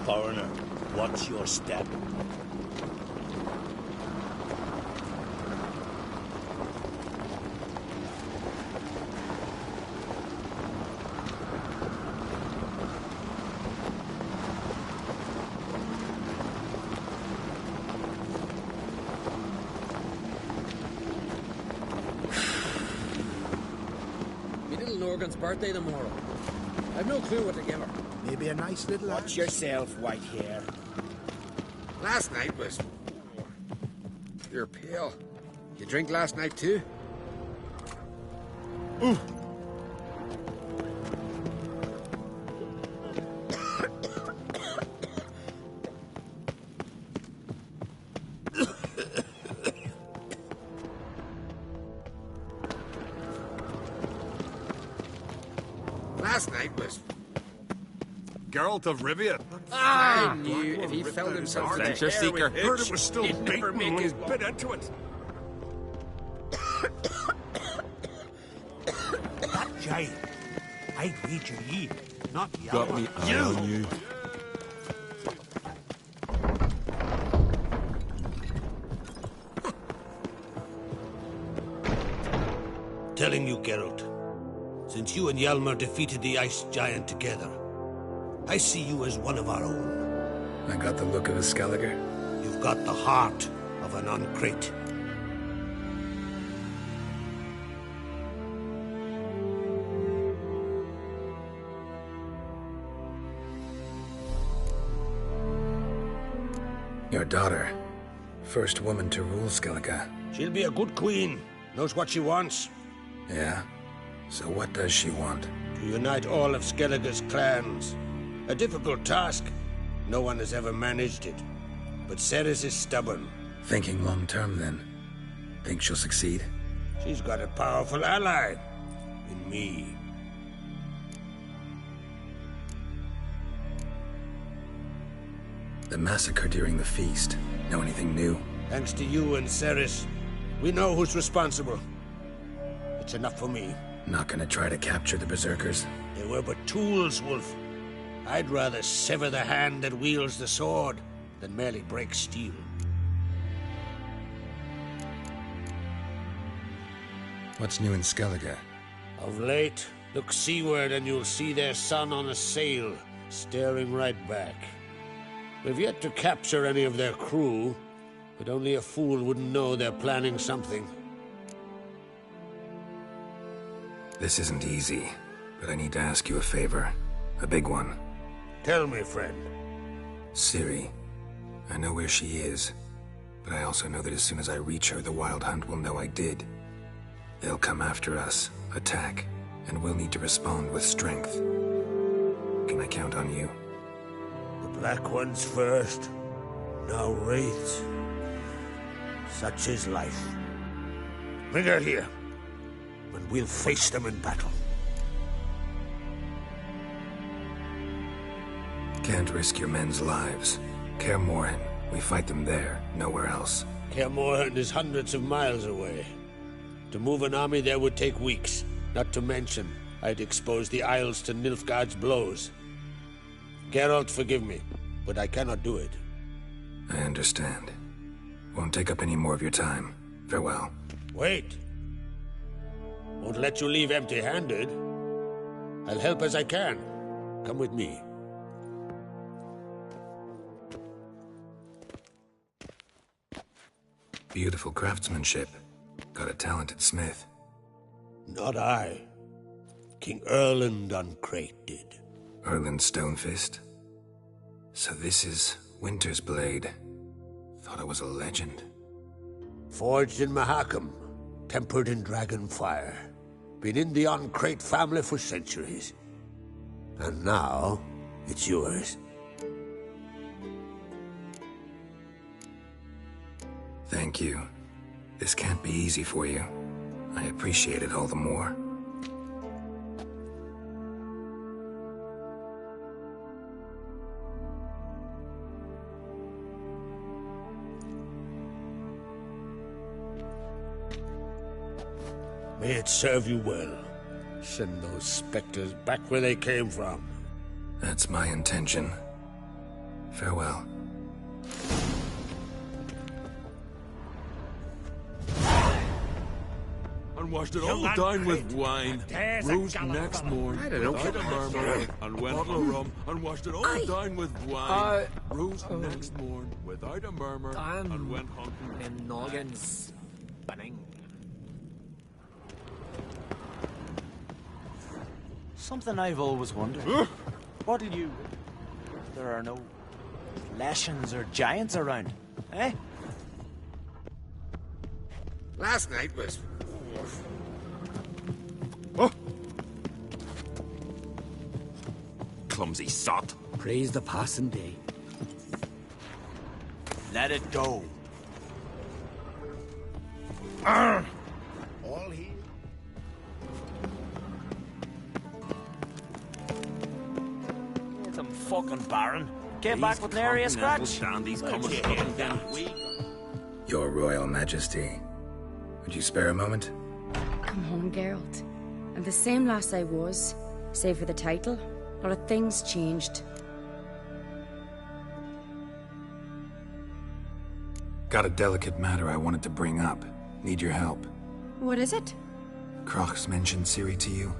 Foreigner, watch your step. Me little Norgan's birthday tomorrow. I've no clue what to give her. Maybe a nice little... Watch yourself, white hair. Last night was... You're pale. You drink last night too? Ooh. Last night was... Geralt of Rivia. I knew if he felt himself Adventure seeker. Heard it was still he'd never beaten make his when bit into it. That giant. I'd wager ye, not the Got other. me eye on you. Telling you, Geralt, since you and Hjalmar defeated the ice giant together, I see you as one of our own. I got the look of a Skelliger. You've got the heart of an uncrate. Your daughter. First woman to rule Skellige. She'll be a good queen. Knows what she wants. Yeah? So what does she want? To unite all of Skellige's clans. A difficult task. No one has ever managed it. But Ceres is stubborn. Thinking long term, then. Think she'll succeed? She's got a powerful ally. In me. The massacre during the feast. Know anything new? Thanks to you and Ceres, we know who's responsible. It's enough for me. Not gonna try to capture the Berserkers? They were but tools, Wolf. I'd rather sever the hand that wields the sword than merely break steel. What's new in Skellige? Of late, look seaward and you'll see their sun on a sail, staring right back. We've yet to capture any of their crew, but only a fool wouldn't know they're planning something. This isn't easy, but I need to ask you a favor. A big one. Tell me, friend. Ciri. I know where she is, but I also know that as soon as I reach her, the Wild Hunt will know I did. They'll come after us, attack, and we'll need to respond with strength. Can I count on you? The Black Ones first, now Wraiths. Such is life. Bring her here, and we'll face them in battle. Can't risk your men's lives. Kaer Morhen, we fight them there, nowhere else. Kaer Morhen is hundreds of miles away. To move an army there would take weeks. Not to mention, I'd expose the Isles to Nilfgaard's blows. Geralt, forgive me, but I cannot do it. I understand. Won't take up any more of your time. Farewell. Wait. Won't let you leave empty-handed. I'll help as I can. Come with me. Beautiful craftsmanship. Got a talented smith. Not I. King Erland Uncrate did. Erland Stonefist? So this is Winter's Blade. Thought it was a legend. Forged in Mahakam, tempered in dragon fire. Been in the Uncrate family for centuries. And now, it's yours. Thank you. This can't be easy for you. I appreciate it all the more. May it serve you well. Send those specters back where they came from. That's my intention. Farewell. And washed it all down with wine. Rose next morn without a murmur, and went bottle of rum, and washed it all down with wine. Rose next morn without a murmur, and went hunting. Them noggins spinning. Something I've always wondered. What'll you... There are no Leshens or giants around, eh? Last night was... Clumsy sot. Praise the passing day. Let it go. All here. Some fucking baron. Came back with nary a scratch. Your Royal Majesty. Would you spare a moment? Come home, Geralt. I'm the same lass I was, save for the title. A lot of things changed. Got a delicate matter I wanted to bring up. Need your help. What is it? Crocs mentioned Ciri to you?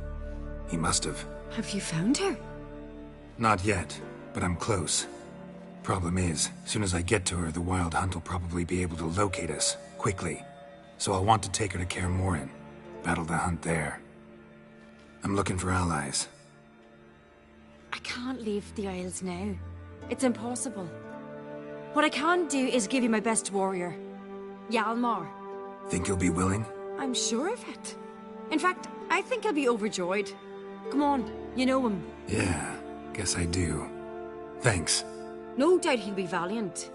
He must have. Have you found her? Not yet, but I'm close. Problem is, soon as I get to her, the Wild Hunt will probably be able to locate us, quickly. So I'll want to take her to Kaer Morhen. Battle the hunt there. I'm looking for allies. I can't leave the Isles now. It's impossible. What I can do is give you my best warrior, Hjalmar. Think you'll be willing? I'm sure of it. In fact, I think he'll be overjoyed. Come on, you know him. Yeah, guess I do. Thanks. No doubt he'll be valiant.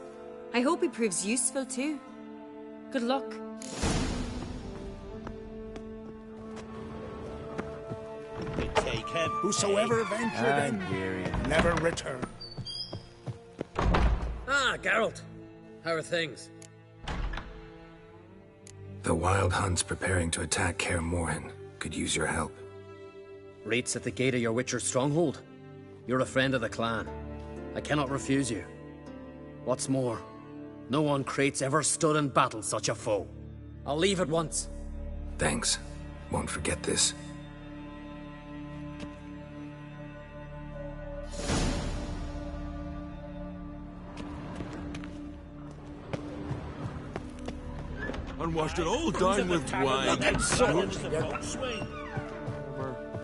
I hope he proves useful too. Good luck. Take head. Whosoever ventured in, never return. Ah, Geralt. How are things? The Wild Hunt's preparing to attack Kaer Morhen. Could use your help. Rates at the gate of your Witcher stronghold. You're a friend of the clan. I cannot refuse you. What's more, no one Crate's ever stood in battle such a foe. I'll leave at once. Thanks. Won't forget this. And washed it all down with wine.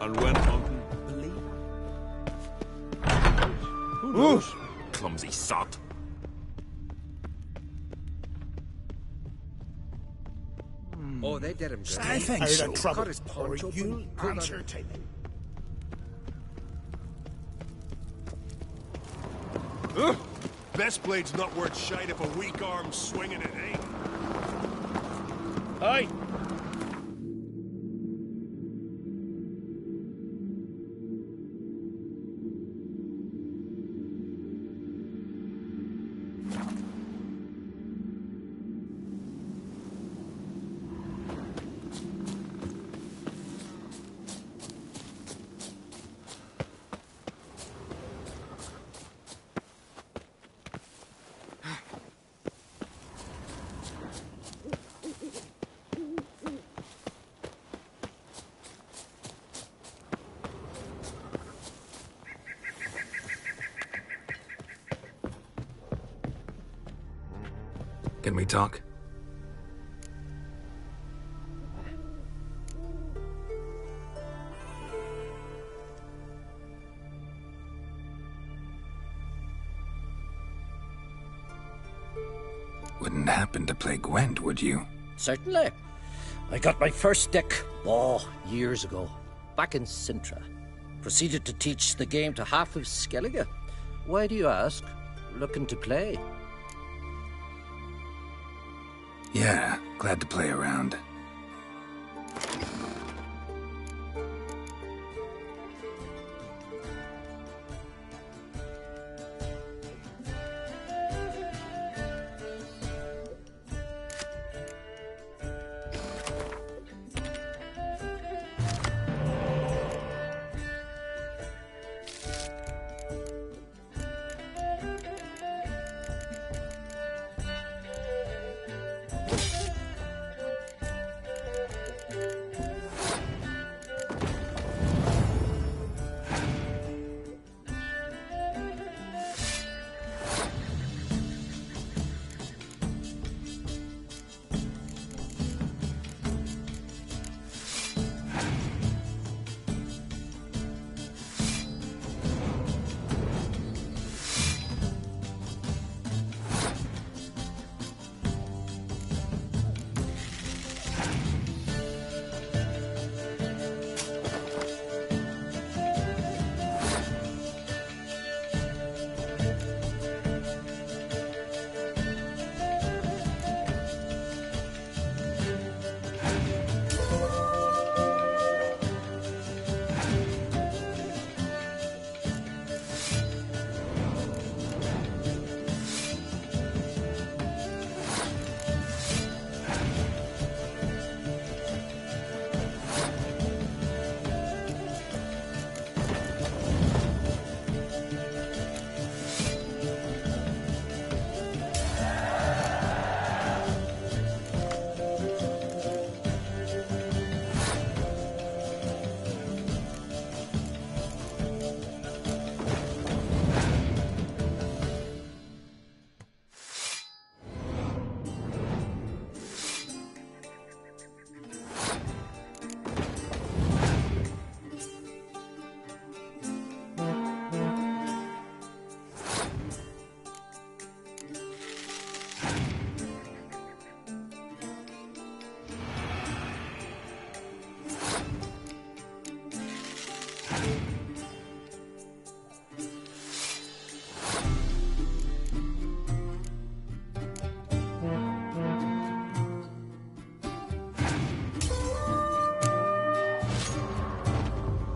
And went hunting. Who knows? Clumsy sot. Oh, they did him good. I think so. Cut his paunch open. You answer to me. Best blade's not worth shite if a weak arm's swinging it, eh? Aye. Can we talk? Wouldn't happen to play Gwent, would you? Certainly. I got my first deck, years ago, back in Sintra. Proceeded to teach the game to half of Skellige. Why do you ask? Looking to play? Yeah, glad to play around.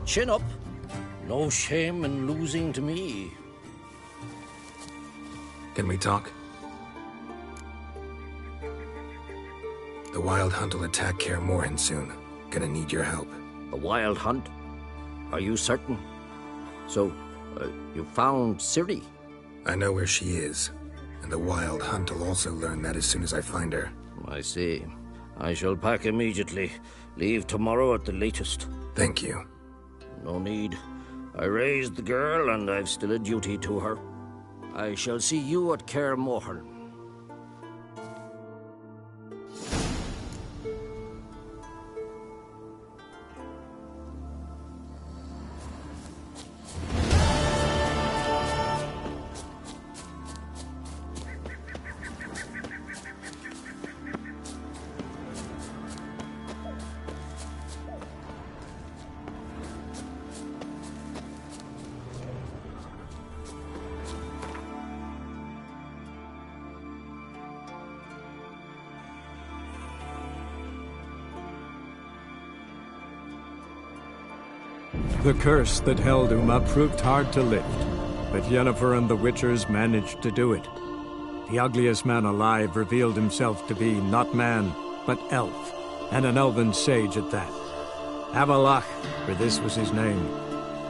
Chin up. No shame in losing to me. Can we talk? The Wild Hunt will attack Kaer Morhen soon. Gonna need your help. The Wild Hunt? Are you certain? So, you found Ciri? I know where she is. And the Wild Hunt will also learn that as soon as I find her. I see. I shall pack immediately. Leave tomorrow at the latest. Thank you. No need. I raised the girl, and I've still a duty to her. I shall see you at Kaer Morhen. The curse that held Uma proved hard to lift, but Yennefer and the Witchers managed to do it. The ugliest man alive revealed himself to be not man, but elf, and an elven sage at that. Avalach, for this was his name,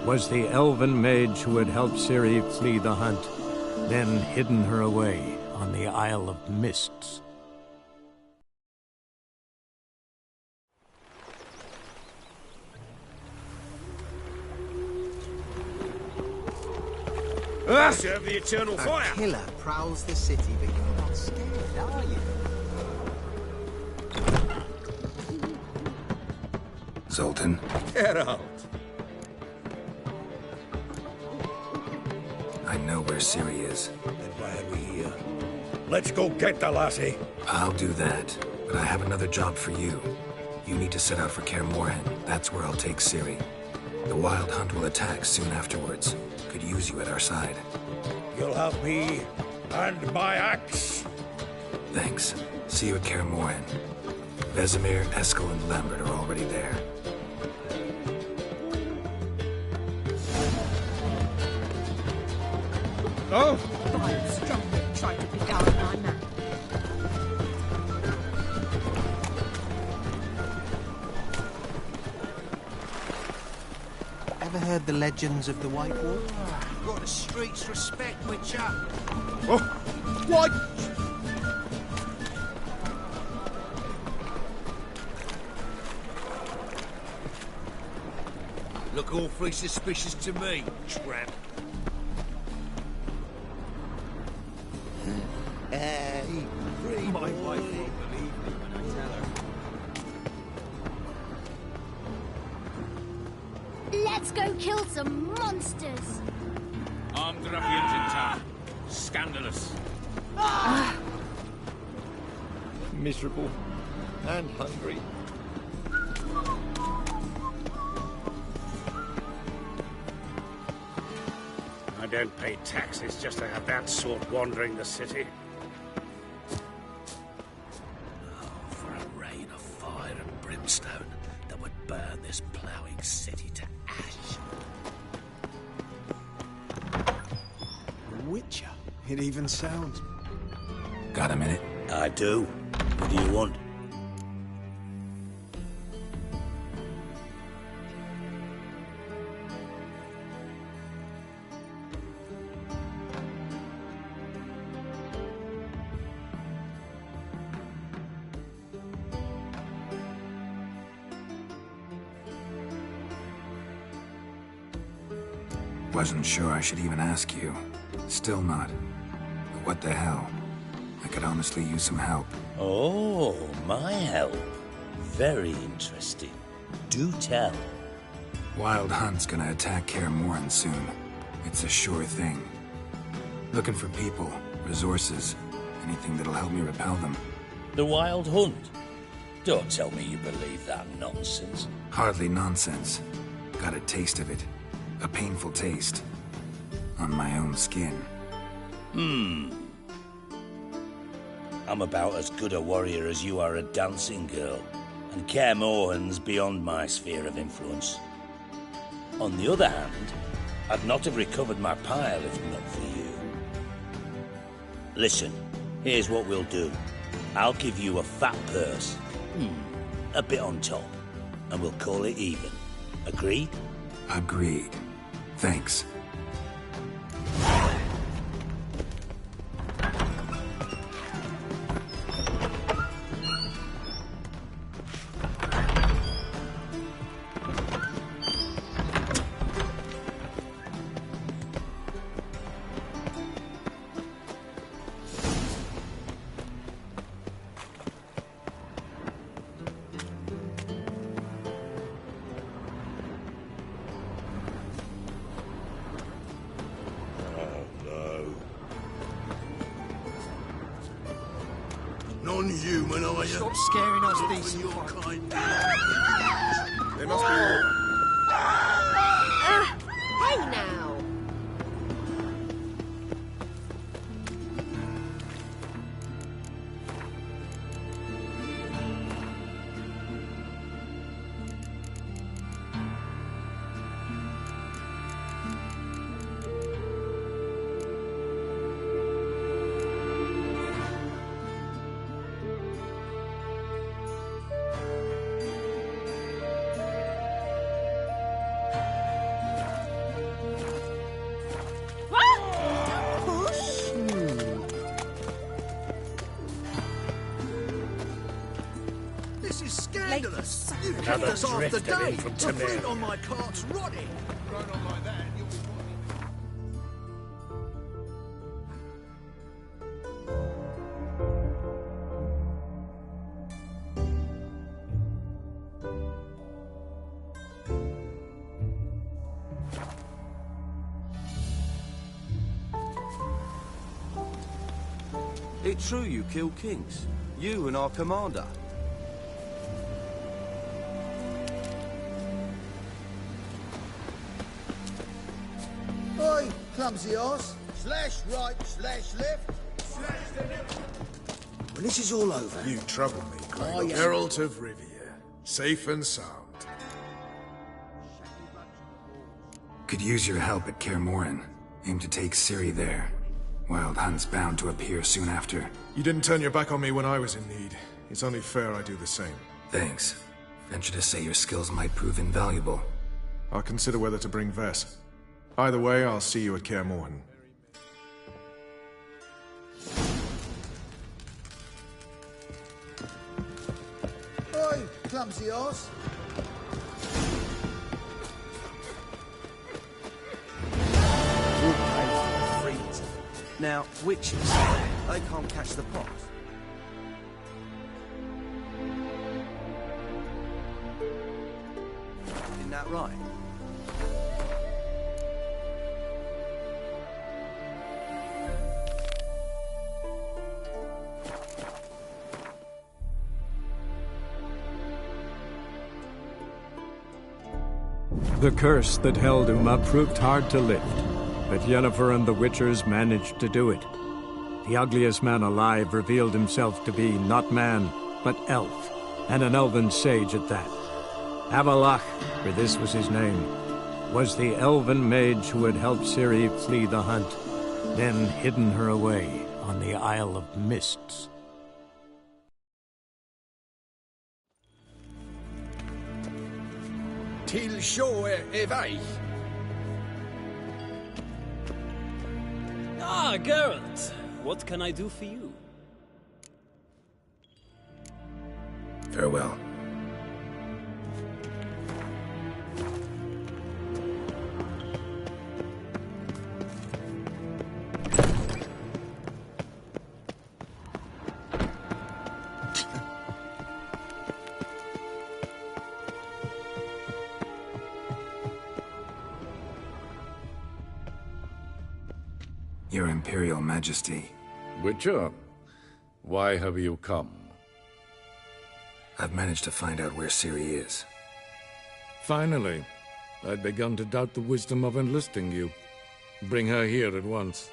was the elven mage who had helped Ciri flee the hunt, then hidden her away on the Isle of Mists. Serve the eternal fire! A killer prowls the city, but you're not scared, are you? Zoltan. Get out! I know where Ciri is. Then why are we here? Let's go get the lassie! I'll do that, but I have another job for you. You need to set out for Kaer Morhen. That's where I'll take Ciri. The Wild Hunt will attack soon afterwards. Could use you at our side. You'll have me and my axe. Thanks. See you at Kaer Morhen. Vesemir, Eskel, and Lambert are already there. Oh! I'm strongly trying to beguile my man. Ever heard the legends of the White Wolf? Got the streets respect, Witcher. Oh! What? Look awfully suspicious to me, tramp. Hey, free my wife won't believe me when I tell her. Let's go kill some monsters! Armed ruffians in town. Scandalous. Miserable and hungry. I don't pay taxes just to have that sort wandering the city. Oh, for a rain of fire and brimstone that would burn this ploughing city to ash. Witcher. It even sounds... Got a minute? I do. What do you want? Wasn't sure I should even ask you. Still not. But what the hell? I could honestly use some help. Oh, my help. Very interesting. Do tell. Wild Hunt's gonna attack Kaer Morhen soon. It's a sure thing. Looking for people, resources, anything that'll help me repel them. The Wild Hunt? Don't tell me you believe that nonsense. Hardly nonsense. Got a taste of it. A painful taste. On my own skin. I'm about as good a warrior as you are a dancing girl, and Kaer Morhen's beyond my sphere of influence. On the other hand, I'd not have recovered my pile if not for you. Listen, here's what we'll do. I'll give you a fat purse, a bit on top, and we'll call it even. Agreed? Agreed. Thanks. Non-human, are you? Stop scaring us, decent your folk. kind. There must be more. Hey now! This is scandalous. You kicked Another us off the drifter in day. from The fruit Temeria. on my cart's rotting. Going on like that, and you'll be fine. It's true you killed kings. You and our commander. Oi, clumsy arse. Slash right, slash left. When this is all over... You trouble me, Oh, yeah. Geralt of Rivia. Safe and sound. Could use your help at Kaer Morhen. Aim to take Ciri there. Wild Hunt's bound to appear soon after. You didn't turn your back on me when I was in need. It's only fair I do the same. Thanks. Venture to say your skills might prove invaluable. I'll consider whether to bring Vess. Either way, I'll see you at Kaer Morhen. Oi, clumsy arse. Now, witches, they can't catch the pot. Isn't that right? The curse that held Uma proved hard to lift, but Yennefer and the Witchers managed to do it. The ugliest man alive revealed himself to be not man, but elf, and an elven sage at that. Avalach, for this was his name, was the elven mage who had helped Ciri flee the hunt, then hidden her away on the Isle of Mists. Till shore evay. Ah, Geralt. What can I do for you? Farewell. Your Imperial Majesty. Witcher, why have you come? I've managed to find out where Ciri is. Finally. I'd begun to doubt the wisdom of enlisting you. Bring her here at once.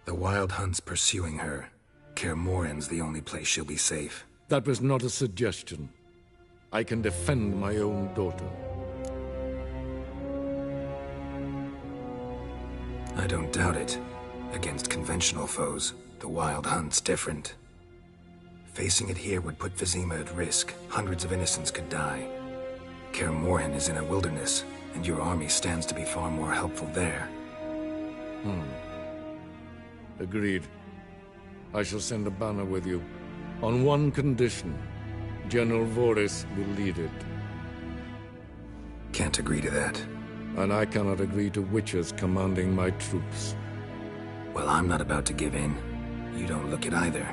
The Wild Hunt's pursuing her. Kaer Morhen's the only place she'll be safe. That was not a suggestion. I can defend my own daughter. I don't doubt it. Against conventional foes, the Wild Hunt's different. Facing it here would put Vizima at risk. Hundreds of innocents could die. Kaer Morhen is in a wilderness, and your army stands to be far more helpful there. Agreed. I shall send a banner with you. On one condition. General Voris will lead it. Can't agree to that. And I cannot agree to witches commanding my troops. Well, I'm not about to give in. You don't look it either.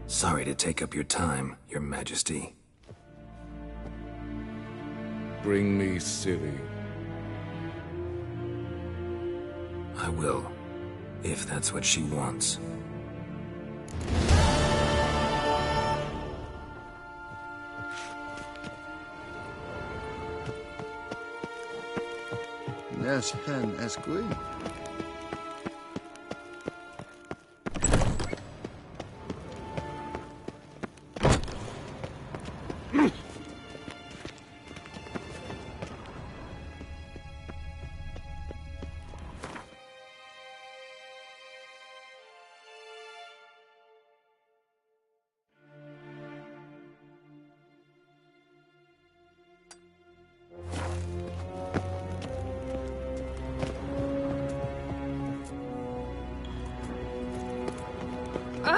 Sorry to take up your time, Your Majesty. Bring me Ciri. I will, if that's what she wants. Yes, hen escui.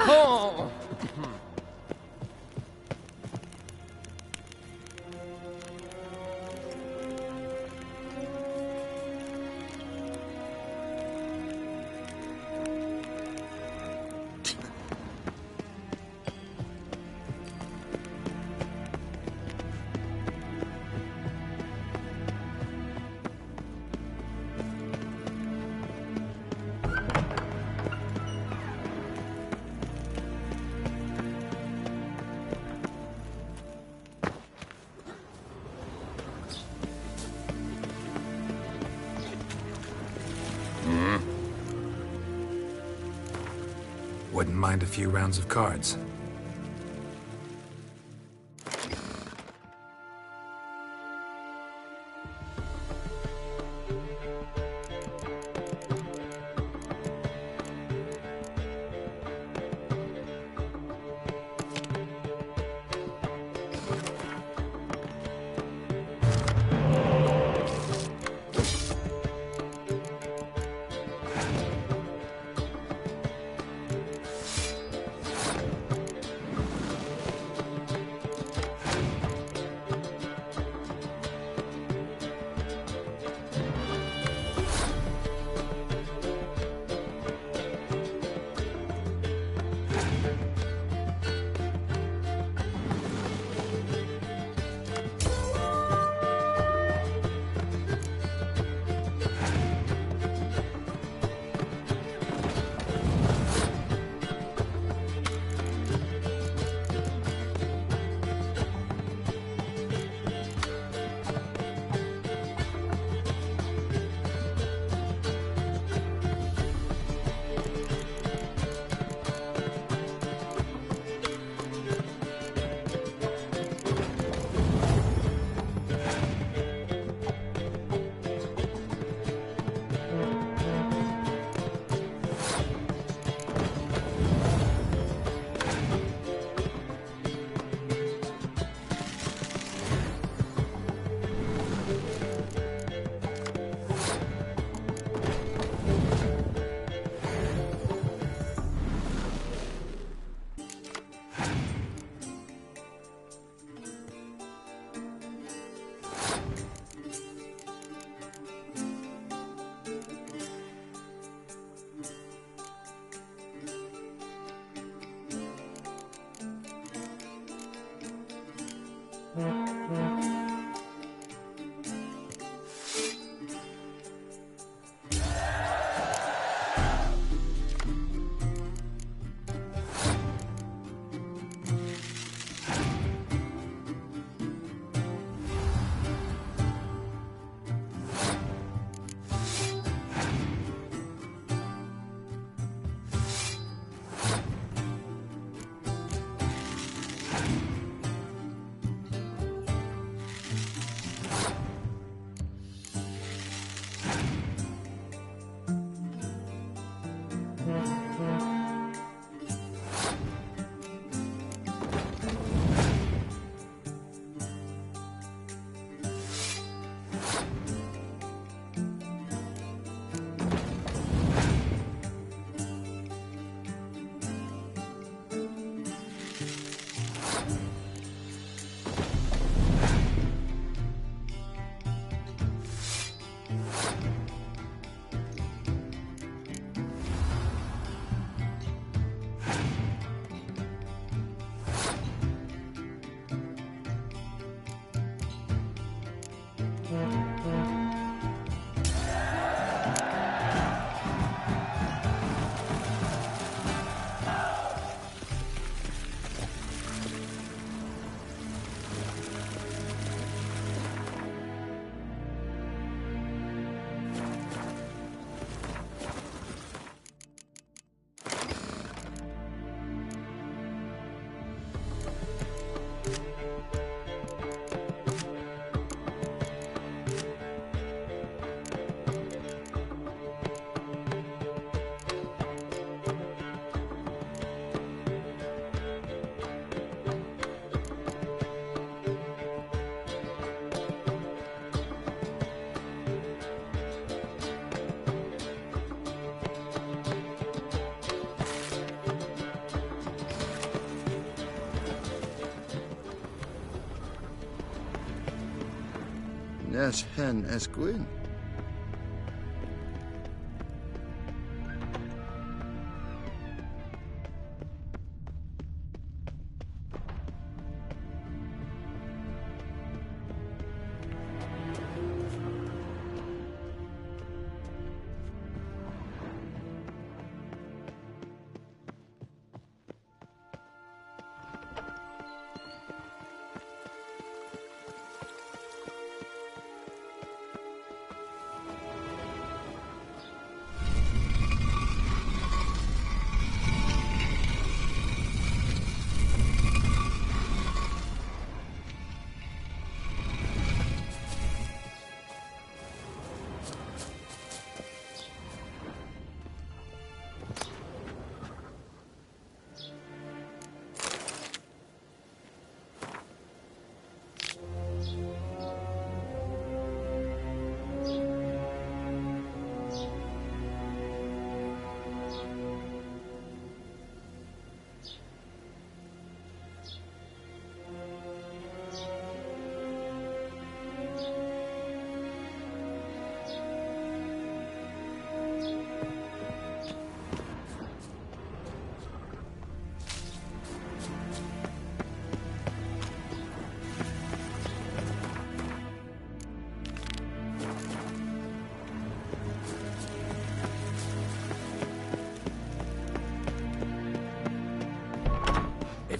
Oh! Wouldn't mind a few rounds of cards. Yes, hen as Gwyn.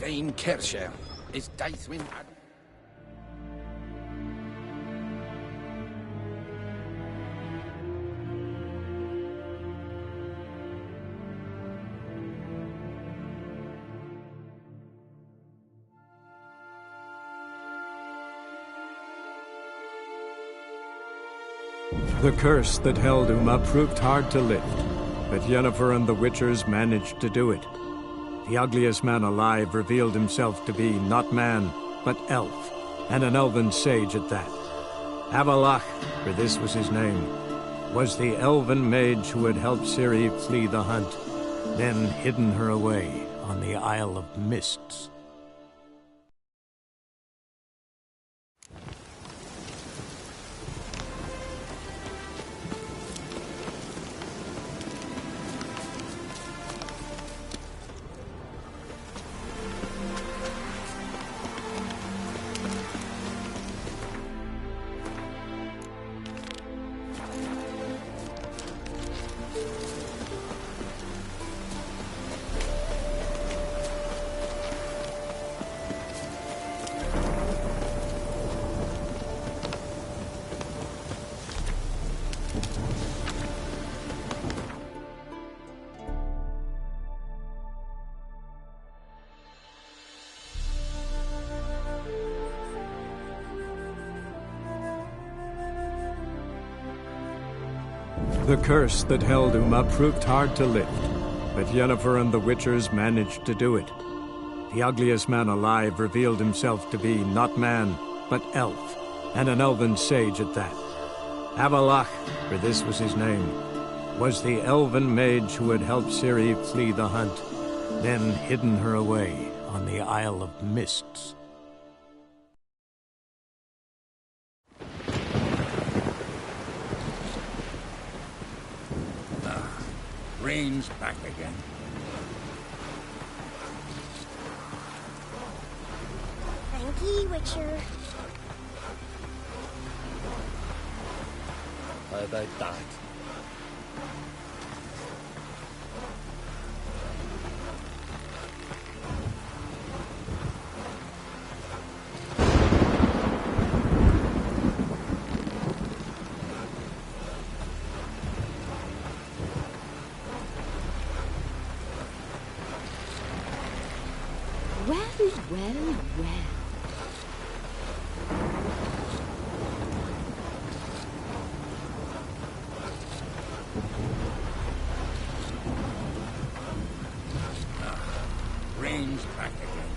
Ein Kirche is Deithwyn. The curse that held Uma proved hard to lift, but Yennefer and the Witchers managed to do it. The ugliest man alive revealed himself to be not man, but elf, and an elven sage at that. Avalach, for this was his name, was the elven mage who had helped Ciri flee the hunt, then hidden her away on the Isle of Mists. The curse that held Uma proved hard to lift, but Yennefer and the Witchers managed to do it. The ugliest man alive revealed himself to be not man, but elf, and an elven sage at that. Avalach, for this was his name, was the elven mage who had helped Ciri flee the hunt, then hidden her away on the Isle of Mists. Rain's back again. Thank you, Witcher. How about that? Well. Rain's back again. Rain's back again.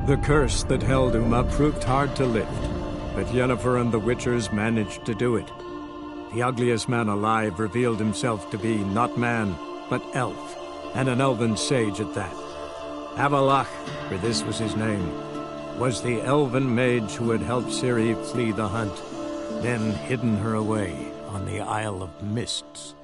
The curse that held Uma proved hard to lift, but Yennefer and the Witchers managed to do it. The ugliest man alive revealed himself to be not man, but elf, and an elven sage at that. Avalach, for this was his name, was the elven mage who had helped Ciri flee the hunt, then hidden her away on the Isle of Mists.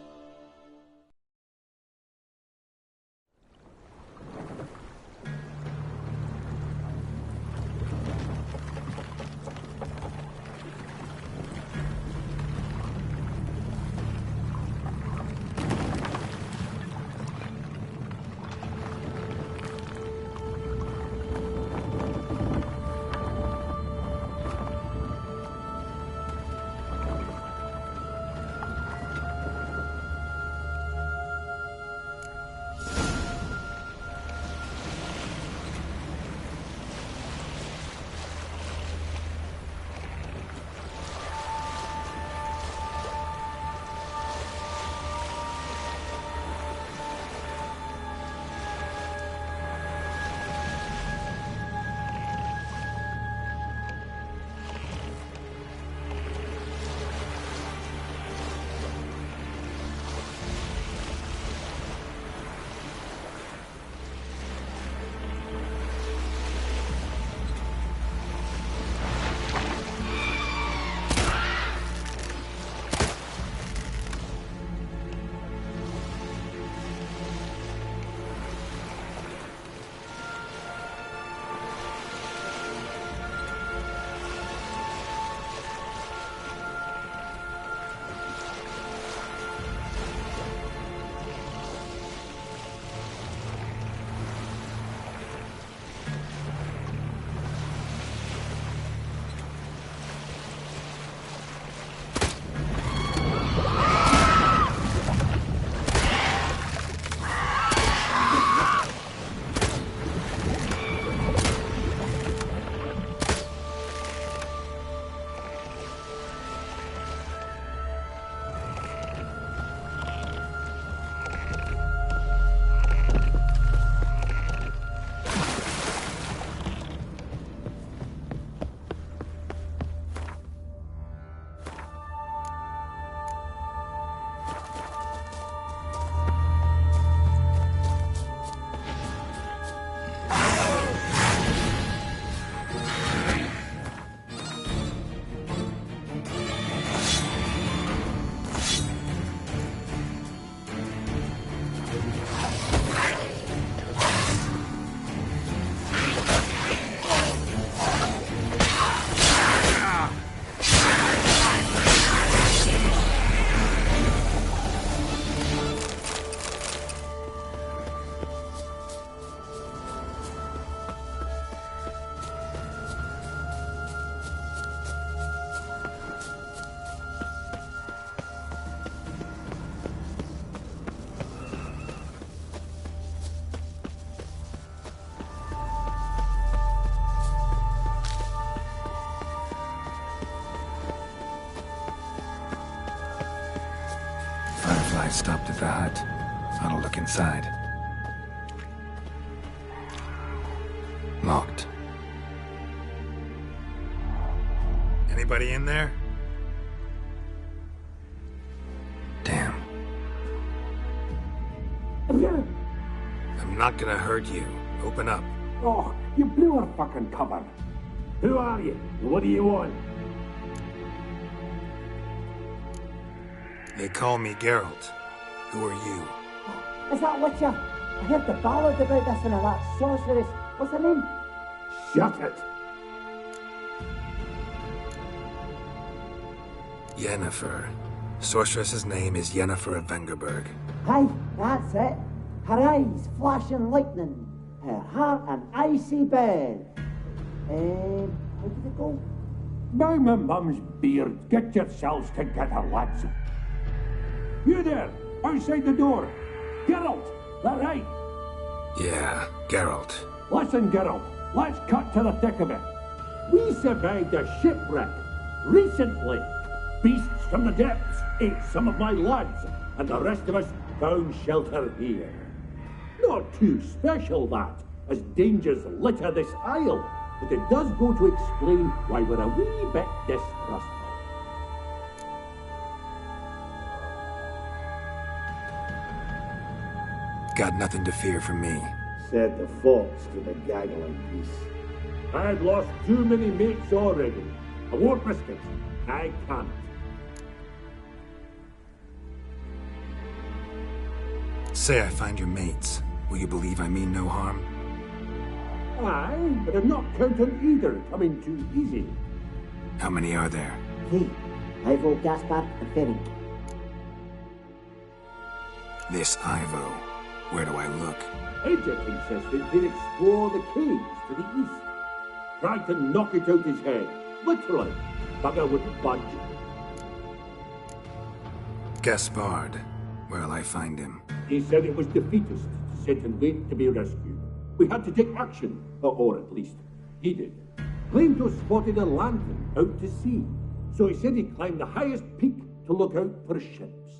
I stopped at the hut. I'll look inside. Locked. Anybody in there? Damn. I'm not gonna hurt you. Open up. Oh, you blew our fucking cover. Who are you? What do you want? They call me Geralt. Who are you? Is that Witcher? I heard the ballad about this and that sorceress. What's her name? Shut it! Yennefer. Sorceress's name is Yennefer of Vengerberg. Aye, that's it. Her eyes flashing lightning. Her heart an icy bed. How did it go? By my mum's beard, get yourselves together, lads. You there, outside the door. Geralt, that right? Yeah, Geralt. Listen, Geralt, let's cut to the thick of it. We survived a shipwreck recently. Beasts from the depths ate some of my lads, and the rest of us found shelter here. Not too special, that, as dangers litter this isle, but it does go to explain why we're a wee bit distrustful. Got nothing to fear from me. Said the fox to the gaggling piece. I had lost too many mates already. I won't risk it. I can't. Say I find your mates. Will you believe I mean no harm? Aye, but I'm not counting either coming too easy. How many are there? 3. Ivo, Gaspar, and Ferenc. This Ivo. Where do I look? Edric insisted they'd explore the caves to the east. Tried to knock it out his head. Literally. Bugger wouldn't budge. Gaspard. Where'll I find him? He said it was defeatist, set and wait to be rescued. We had to take action, or at least, he did. Claimed to have spotted a lantern out to sea, so he said he climbed the highest peak to look out for ships.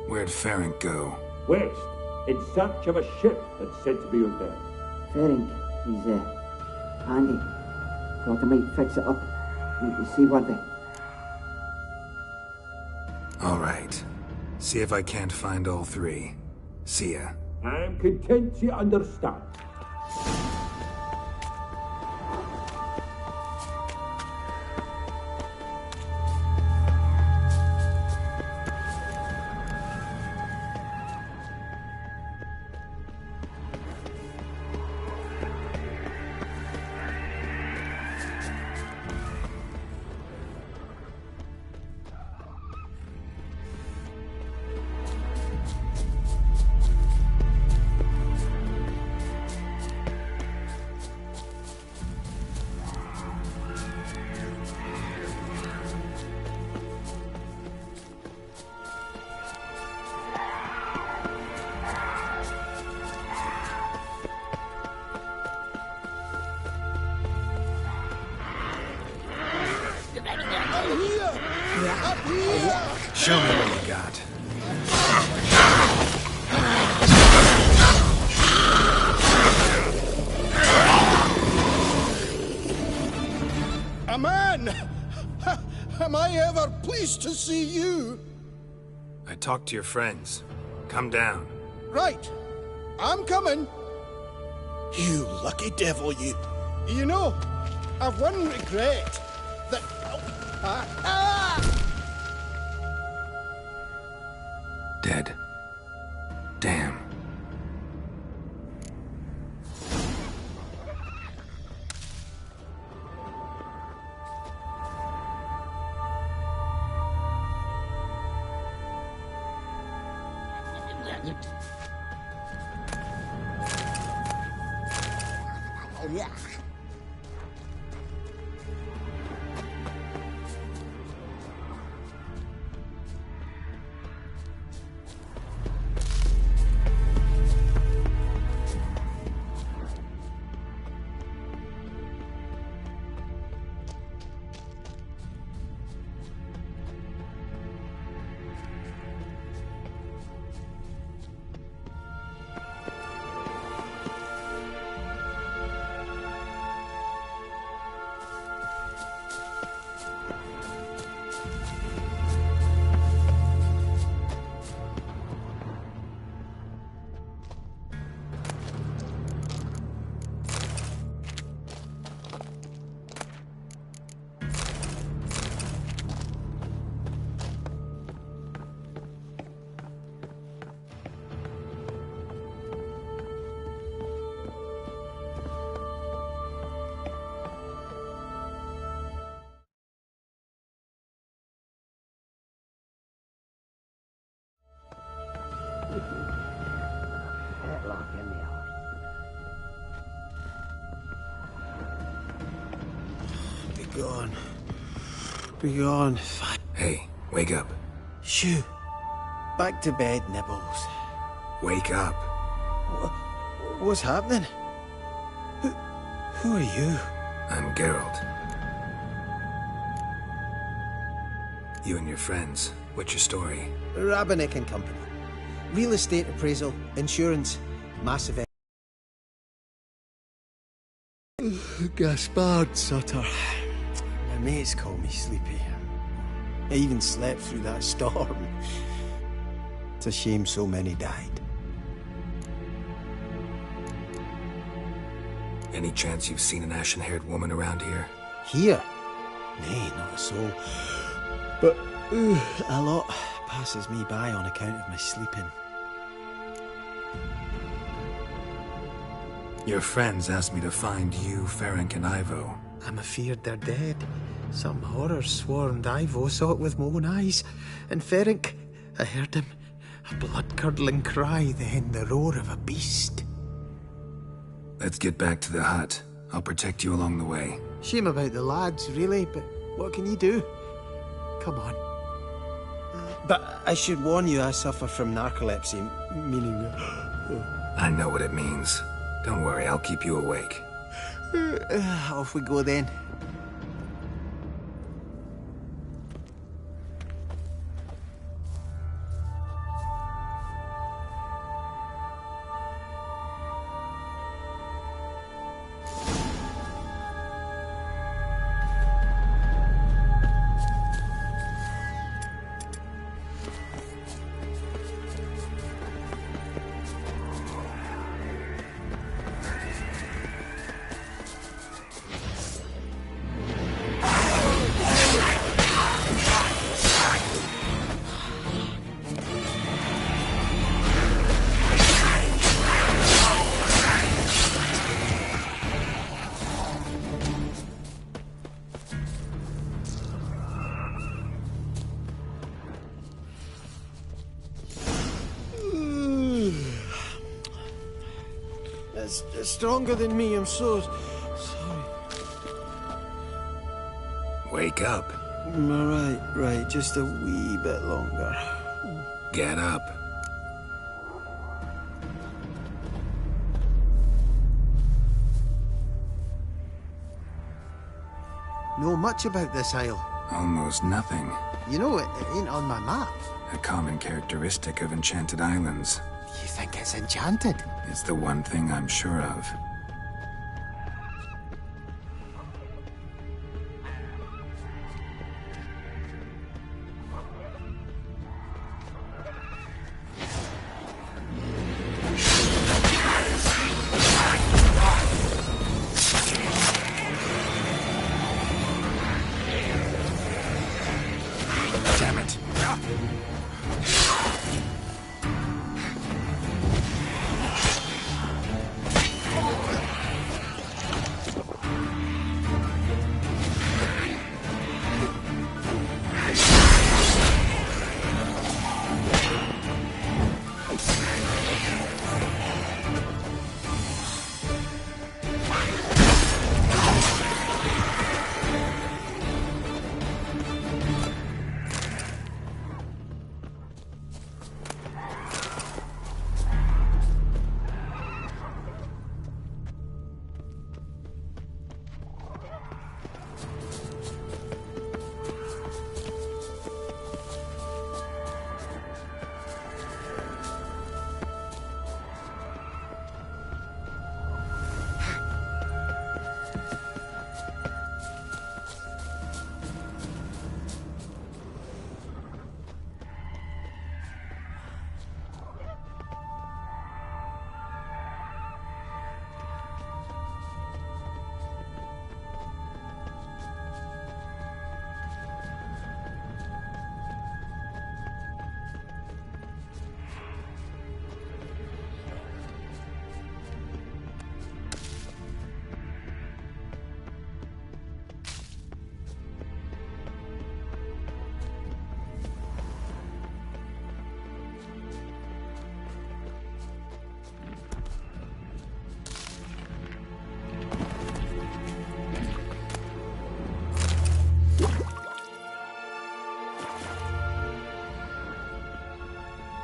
Where'd Ferenc go? West, in search of a ship that's said to be out there. Ferenc, he's, handy. Thought I might fix it up. Make you see what they... All right. See if I can't find all 3. See ya. I'm content to understand. Show me what you got. A man! Am I ever pleased to see you? I talked to your friends. Come down. Right. I'm coming. You lucky devil, you. You know, I've one regret. That... Dead. Damn. Be gone. Be gone. Hey, wake up. Shoo. Back to bed, Nibbles. Wake up. What's happening? Who are you? I'm Geralt. You and your friends. What's your story? Rabbinick and Company. Real estate appraisal, insurance, massive... Gaspard, Sutter. My mates call me Sleepy. I even slept through that storm. It's a shame so many died. Any chance you've seen an ashen-haired woman around here? Here? Nay, not a soul. But a lot passes me by on account of my sleeping. Your friends asked me to find you, Ferenc, and Ivo. I'm afeard they're dead. Some horror swarmed Ivo, saw it with my own eyes. And Ferenc, I heard him. A blood-curdling cry, then the roar of a beast. Let's get back to the hut. I'll protect you along the way. Shame about the lads, really, but what can you do? Come on. But I should warn you, I suffer from narcolepsy, meaning... I know what it means. Don't worry, I'll keep you awake. Off we go then. It's stronger than me, I'm so sorry. Wake up. Right, just a wee bit longer. Get up. Know much about this isle? Almost nothing. You know, it ain't on my map. A common characteristic of enchanted islands. You think it's enchanted? It's the one thing I'm sure of. Damn it.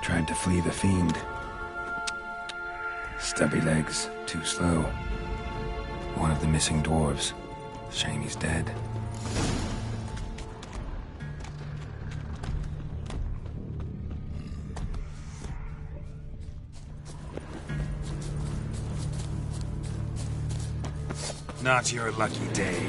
Tried to flee the fiend. Stubby legs, too slow. One of the missing dwarves. Shame he's dead. not your lucky day.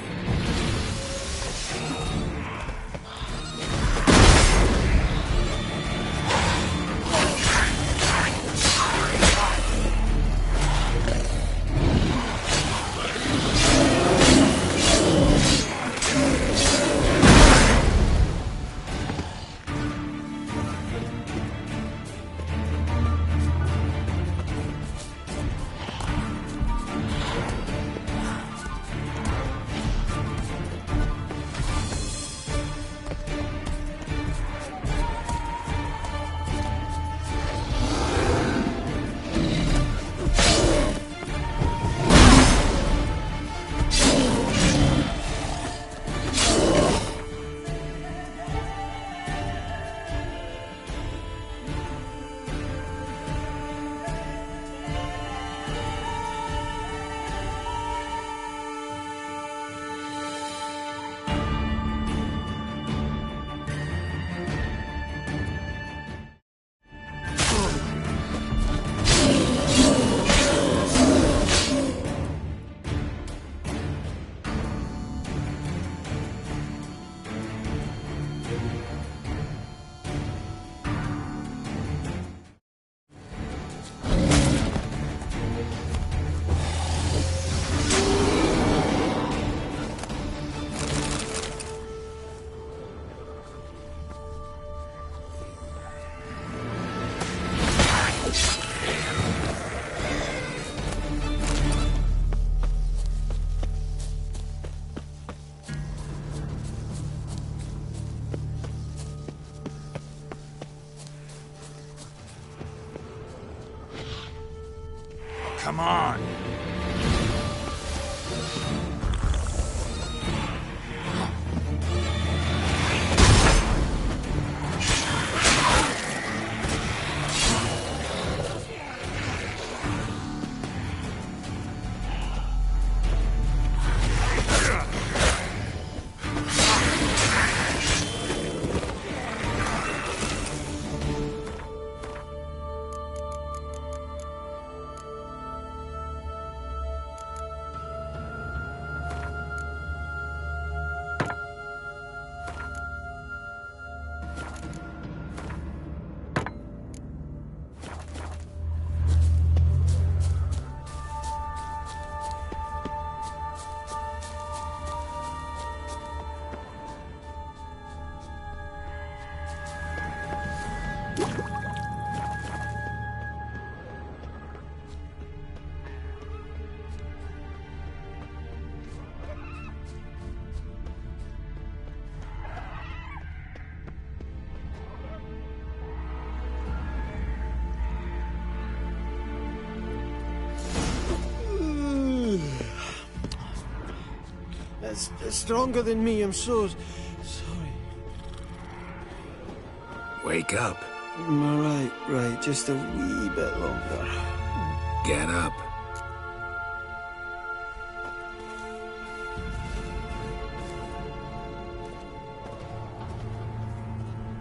Come on! It's stronger than me, I'm so sorry. Wake up. Right, just a wee bit longer. Get up.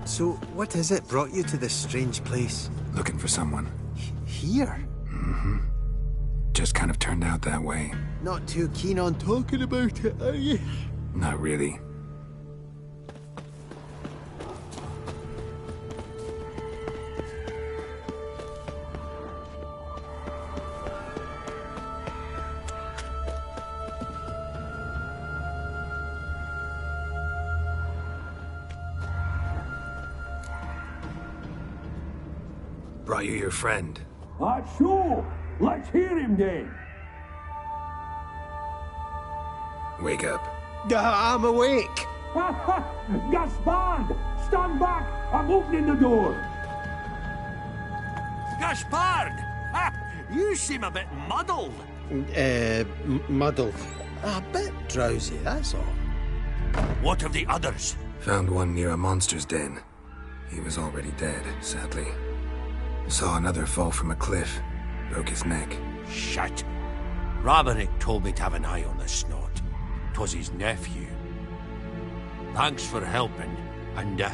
So, what is it brought you to this strange place? Looking for someone. Here? Mm-hmm. Just kind of turned out that way. Not too keen on talking about it, are you? Not really. Brought you your friend. Sure. Let's hear him then. Wake up. I'm awake. Gaspard! Stand back! I'm opening the door. Gaspard! You seem a bit muddled. Muddled. A bit drowsy, that's all. What of the others? Found one near a monster's den. He was already dead, sadly. Saw another fall from a cliff. Broke his neck. Shit. Roderick told me to have an eye on the snot. 'Twas his nephew. Thanks for helping, and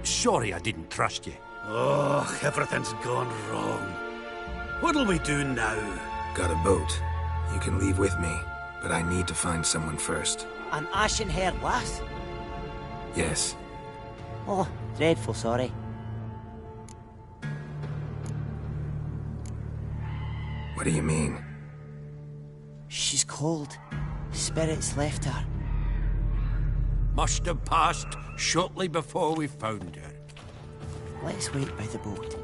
sorry I didn't trust you. Oh, everything's gone wrong. What'll we do now? Got a boat. You can leave with me, but I need to find someone first. An ashen-haired lass? Yes. Oh, dreadful sorry. What do you mean? She's cold. Spirits left her. Must have passed shortly before we found her. Let's wait by the boat.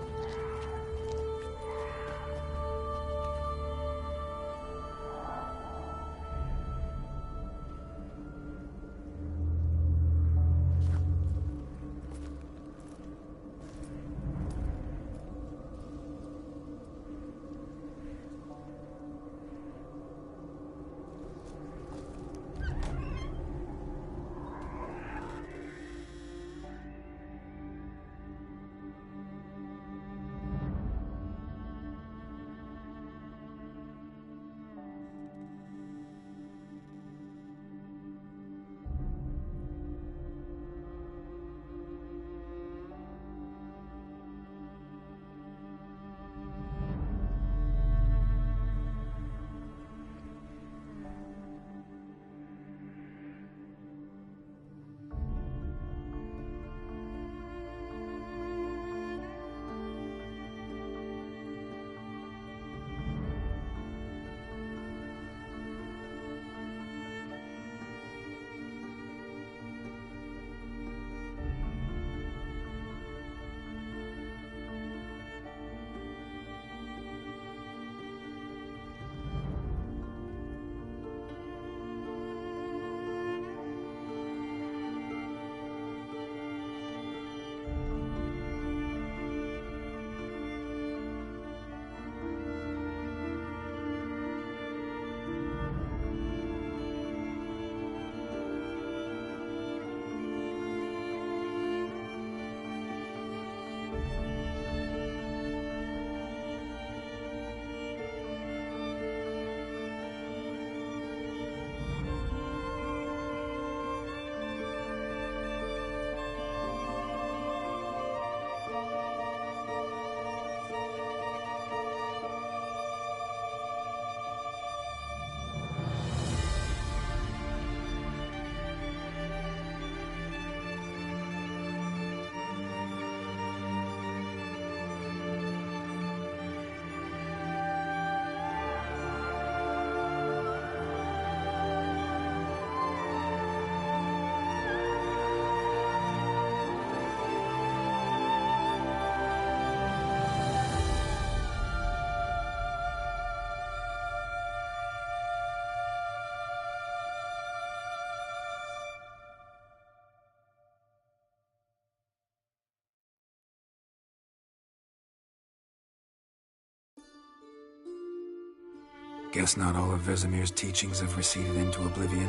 Guess not all of Vesemir's teachings have receded into oblivion.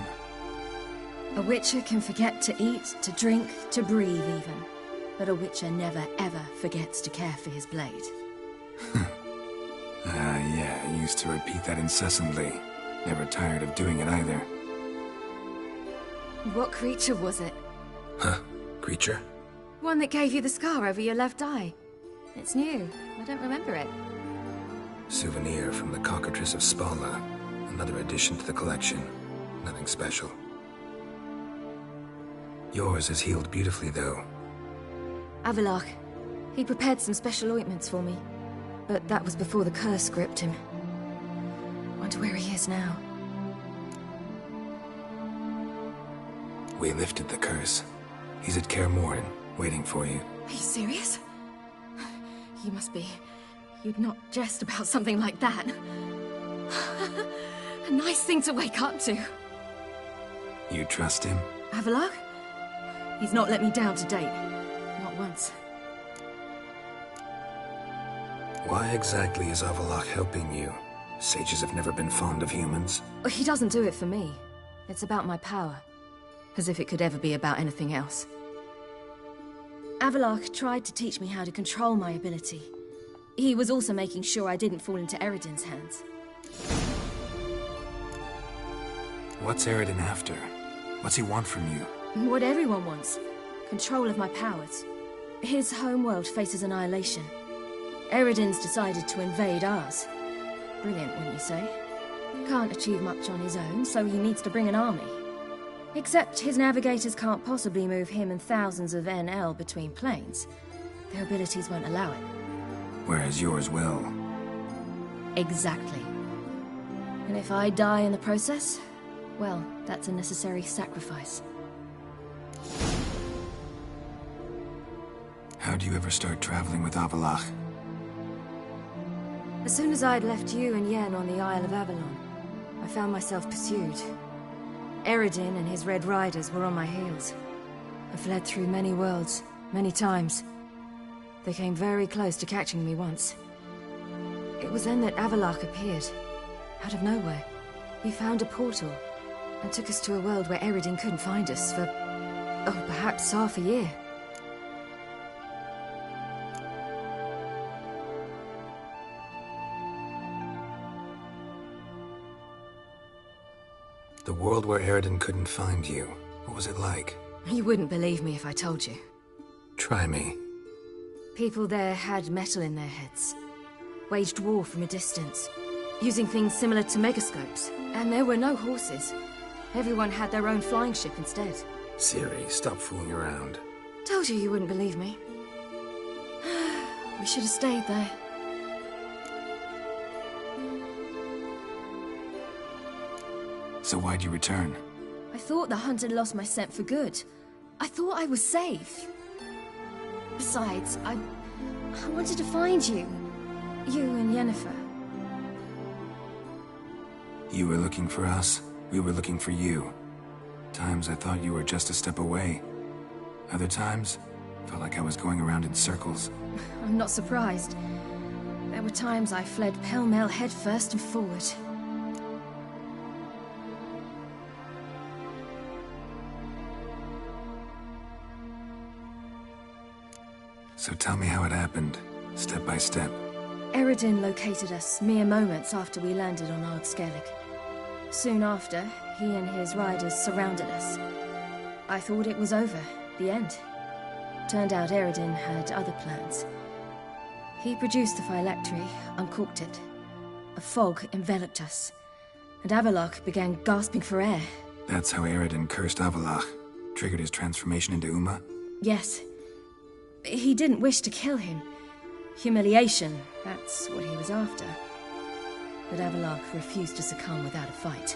A witcher can forget to eat, to drink, to breathe even. But a witcher never ever forgets to care for his blade. Yeah, I used to repeat that incessantly. Never tired of doing it either. What creature was it? Huh? Creature? One that gave you the scar over your left eye. It's new. I don't remember it. Souvenir from the Cockatrice of Spala. Another addition to the collection. Nothing special. Yours is healed beautifully, though. Avalach. He prepared some special ointments for me. But that was before the curse gripped him. Wonder where he is now. We lifted the curse. He's at Kaer Morhen, waiting for you. Are you serious? You must be. You'd not jest about something like that. A nice thing to wake up to. You trust him? Avalach? He's not let me down to date. Not once. Why exactly is Avalach helping you? Sages have never been fond of humans. He doesn't do it for me. It's about my power. As if it could ever be about anything else. Avalach tried to teach me how to control my ability. He was also making sure I didn't fall into Eredin's hands. What's Eredin after? What's he want from you? What everyone wants. Control of my powers. His homeworld faces annihilation. Eredin's decided to invade ours. Brilliant, wouldn't you say? Can't achieve much on his own, so he needs to bring an army. Except his navigators can't possibly move him and thousands of NL between planes. Their abilities won't allow it. Whereas yours will. Exactly. And if I die in the process, well, that's a necessary sacrifice. How do you ever start traveling with Avallac'h? As soon as I'd left you and Yen on the Isle of Avalon, I found myself pursued. Eredin and his Red Riders were on my heels. I fled through many worlds, many times. They came very close to catching me once. It was then that Avallac'h appeared, out of nowhere. He found a portal, and took us to a world where Eredin couldn't find us for, oh, perhaps half a year. The world where Eredin couldn't find you. What was it like? You wouldn't believe me if I told you. Try me. People there had metal in their heads. Waged war from a distance, using things similar to megascopes. And there were no horses. Everyone had their own flying ship instead. Ciri, stop fooling around. Told you you wouldn't believe me. We should have stayed there. So why'd you return? I thought the hunt had lost my scent for good. I thought I was safe. Besides, I wanted to find you. You and Yennefer. You were looking for us. We were looking for you. Times I thought you were just a step away. Other times, felt like I was going around in circles. I'm not surprised. There were times I fled pell-mell headfirst and forward. So tell me how it happened, step by step. Eredin located us mere moments after we landed on Ard Skellig. Soon after, he and his riders surrounded us. I thought it was over, the end. Turned out Eredin had other plans. He produced the phylactery, uncorked it. A fog enveloped us, and Avallac'h began gasping for air. That's how Eredin cursed Avallac'h, triggered his transformation into Uma? Yes. He didn't wish to kill him. Humiliation, that's what he was after. But Avallac'h refused to succumb without a fight.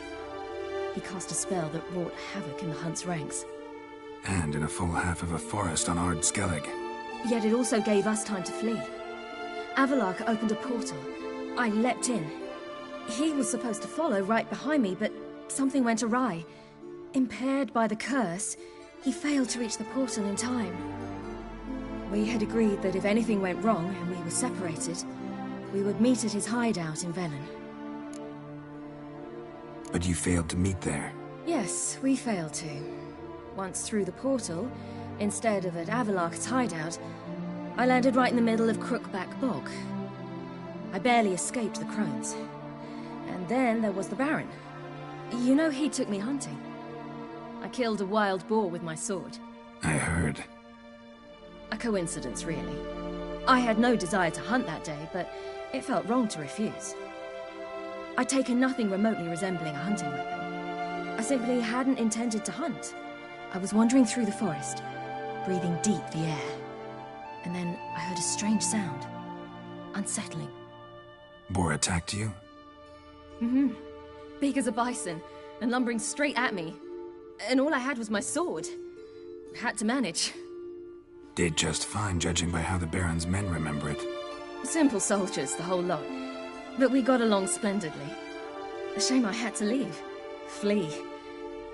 He cast a spell that wrought havoc in the hunt's ranks. And in a full half of a forest on Ard Skellig. Yet it also gave us time to flee. Avallac'h opened a portal. I leapt in. He was supposed to follow right behind me, but something went awry. Impaired by the curse, he failed to reach the portal in time. We had agreed that if anything went wrong and we were separated, we would meet at his hideout in Velen. But you failed to meet there. Yes, we failed to. Once through the portal, instead of at Avallac'h's hideout, I landed right in the middle of Crookback Bog. I barely escaped the crones. And then there was the Baron. You know, he took me hunting. I killed a wild boar with my sword. I heard. A coincidence, really. I had no desire to hunt that day, but it felt wrong to refuse. I'd taken nothing remotely resembling a hunting weapon. I simply hadn't intended to hunt. I was wandering through the forest, breathing deep the air. And then I heard a strange sound. Unsettling. Boar attacked you? Mm-hmm. Big as a bison, and lumbering straight at me. And all I had was my sword. Had to manage. Did just fine, judging by how the Baron's men remember it. Simple soldiers, the whole lot. But we got along splendidly. A shame I had to leave. Flee.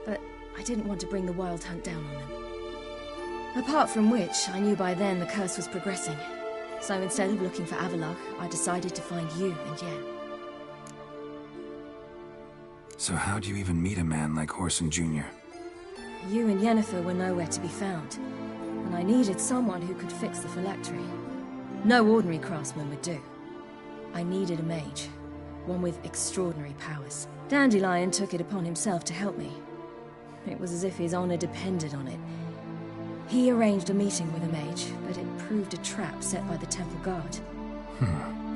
But I didn't want to bring the Wild Hunt down on them. Apart from which, I knew by then the curse was progressing. So instead of looking for Avallac'h, I decided to find you and Yen. So how'd you even meet a man like Whoreson Jr.? You and Yennefer were nowhere to be found. And I needed someone who could fix the phylactery. No ordinary craftsman would do. I needed a mage, one with extraordinary powers. Dandelion took it upon himself to help me. It was as if his honor depended on it. He arranged a meeting with a mage, but it proved a trap set by the Temple Guard.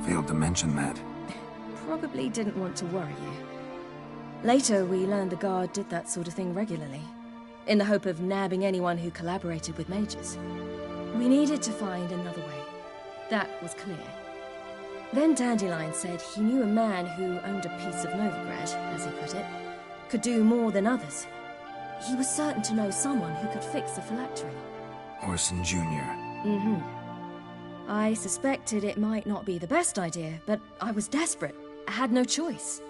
Failed to mention that. Probably didn't want to worry you. Later, we learned the Guard did that sort of thing regularly, in the hope of nabbing anyone who collaborated with mages. We needed to find another way. That was clear. Then Dandelion said he knew a man who owned a piece of Novigrad, as he put it, could do more than others. He was certain to know someone who could fix the phylactery. Orson Jr. Mm-hmm. I suspected it might not be the best idea, but I was desperate. I had no choice.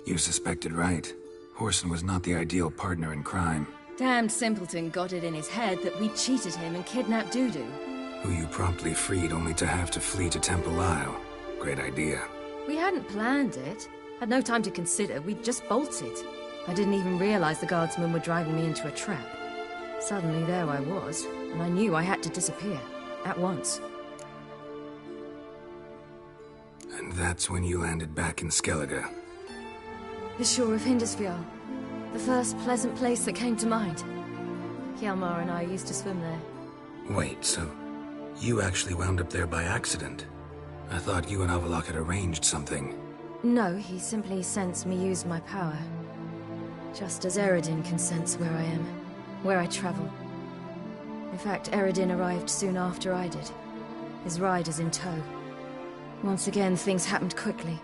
You suspected right. Orson was not the ideal partner in crime. Damned simpleton got it in his head that we cheated him and kidnapped Dudu. Who you promptly freed only to have to flee to Temple Isle. Great idea. We hadn't planned it. Had no time to consider. We just bolted. I didn't even realize the guardsmen were driving me into a trap. Suddenly there I was, and I knew I had to disappear. At once. And that's when you landed back in Skellige. The shore of Hindisfjall. The first pleasant place that came to mind. Hjalmar and I used to swim there. Wait, so you actually wound up there by accident? I thought you and Avalok had arranged something. No, he simply sensed me use my power. Just as Eredin can sense where I am, where I travel. In fact, Eredin arrived soon after I did. His riders in tow. Once again, things happened quickly.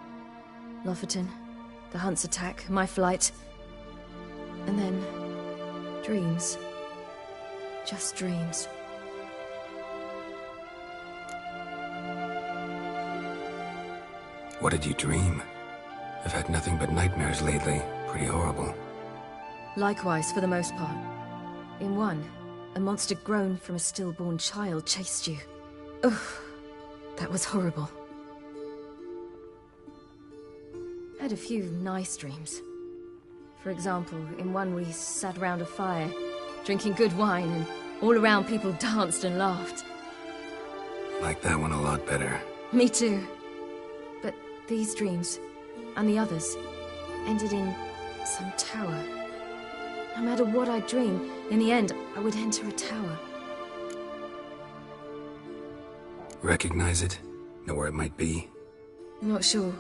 Lofoten, the Hunt's attack, my flight. And then... dreams. Just dreams. What did you dream? I've had nothing but nightmares lately. Pretty horrible. Likewise, for the most part. In one, a monster grown from a stillborn child chased you. Ugh, that was horrible. I had a few nice dreams. For example, in one we sat around a fire, drinking good wine, and all around people danced and laughed. Like that one a lot better. Me too. But these dreams, and the others, ended in some tower. No matter what I dreamed, in the end, I would enter a tower. Recognize it? Know where it might be? Not sure.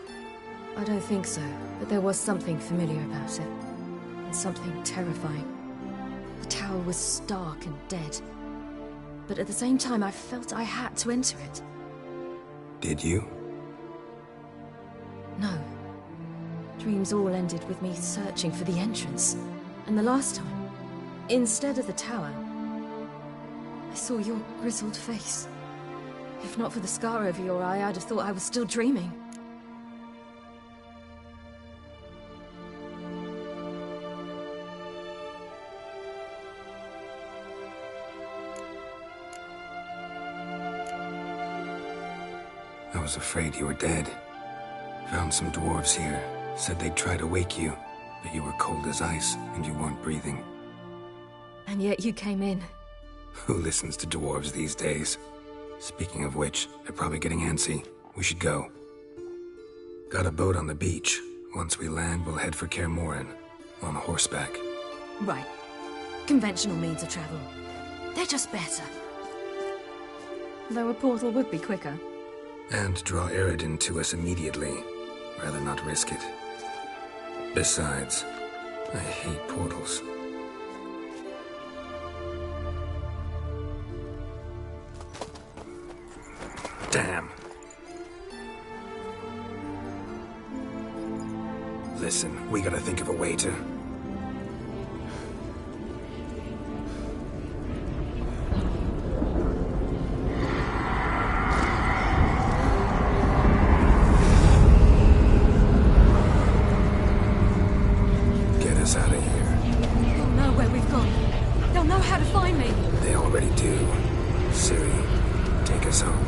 I don't think so, but there was something familiar about it. And something terrifying. The tower was stark and dead. But at the same time, I felt I had to enter it. Did you? No. Dreams all ended with me searching for the entrance. And the last time, instead of the tower, I saw your grizzled face. If not for the scar over your eye, I'd have thought I was still dreaming. I was afraid you were dead. Found some dwarves here. Said they'd try to wake you, but you were cold as ice and you weren't breathing. And yet you came in. Who listens to dwarves these days? Speaking of which, they're probably getting antsy. We should go. Got a boat on the beach. Once we land, we'll head for Kaer Morhen. On horseback. Right. Conventional means of travel. They're just better. Though a portal would be quicker. And draw Eredin to us immediately. Rather not risk it. Besides, I hate portals. Damn. Listen, we gotta think of a way to... get us out of here. They'll know where we've gone. They'll know how to find me. They already do. Ciri, take us home.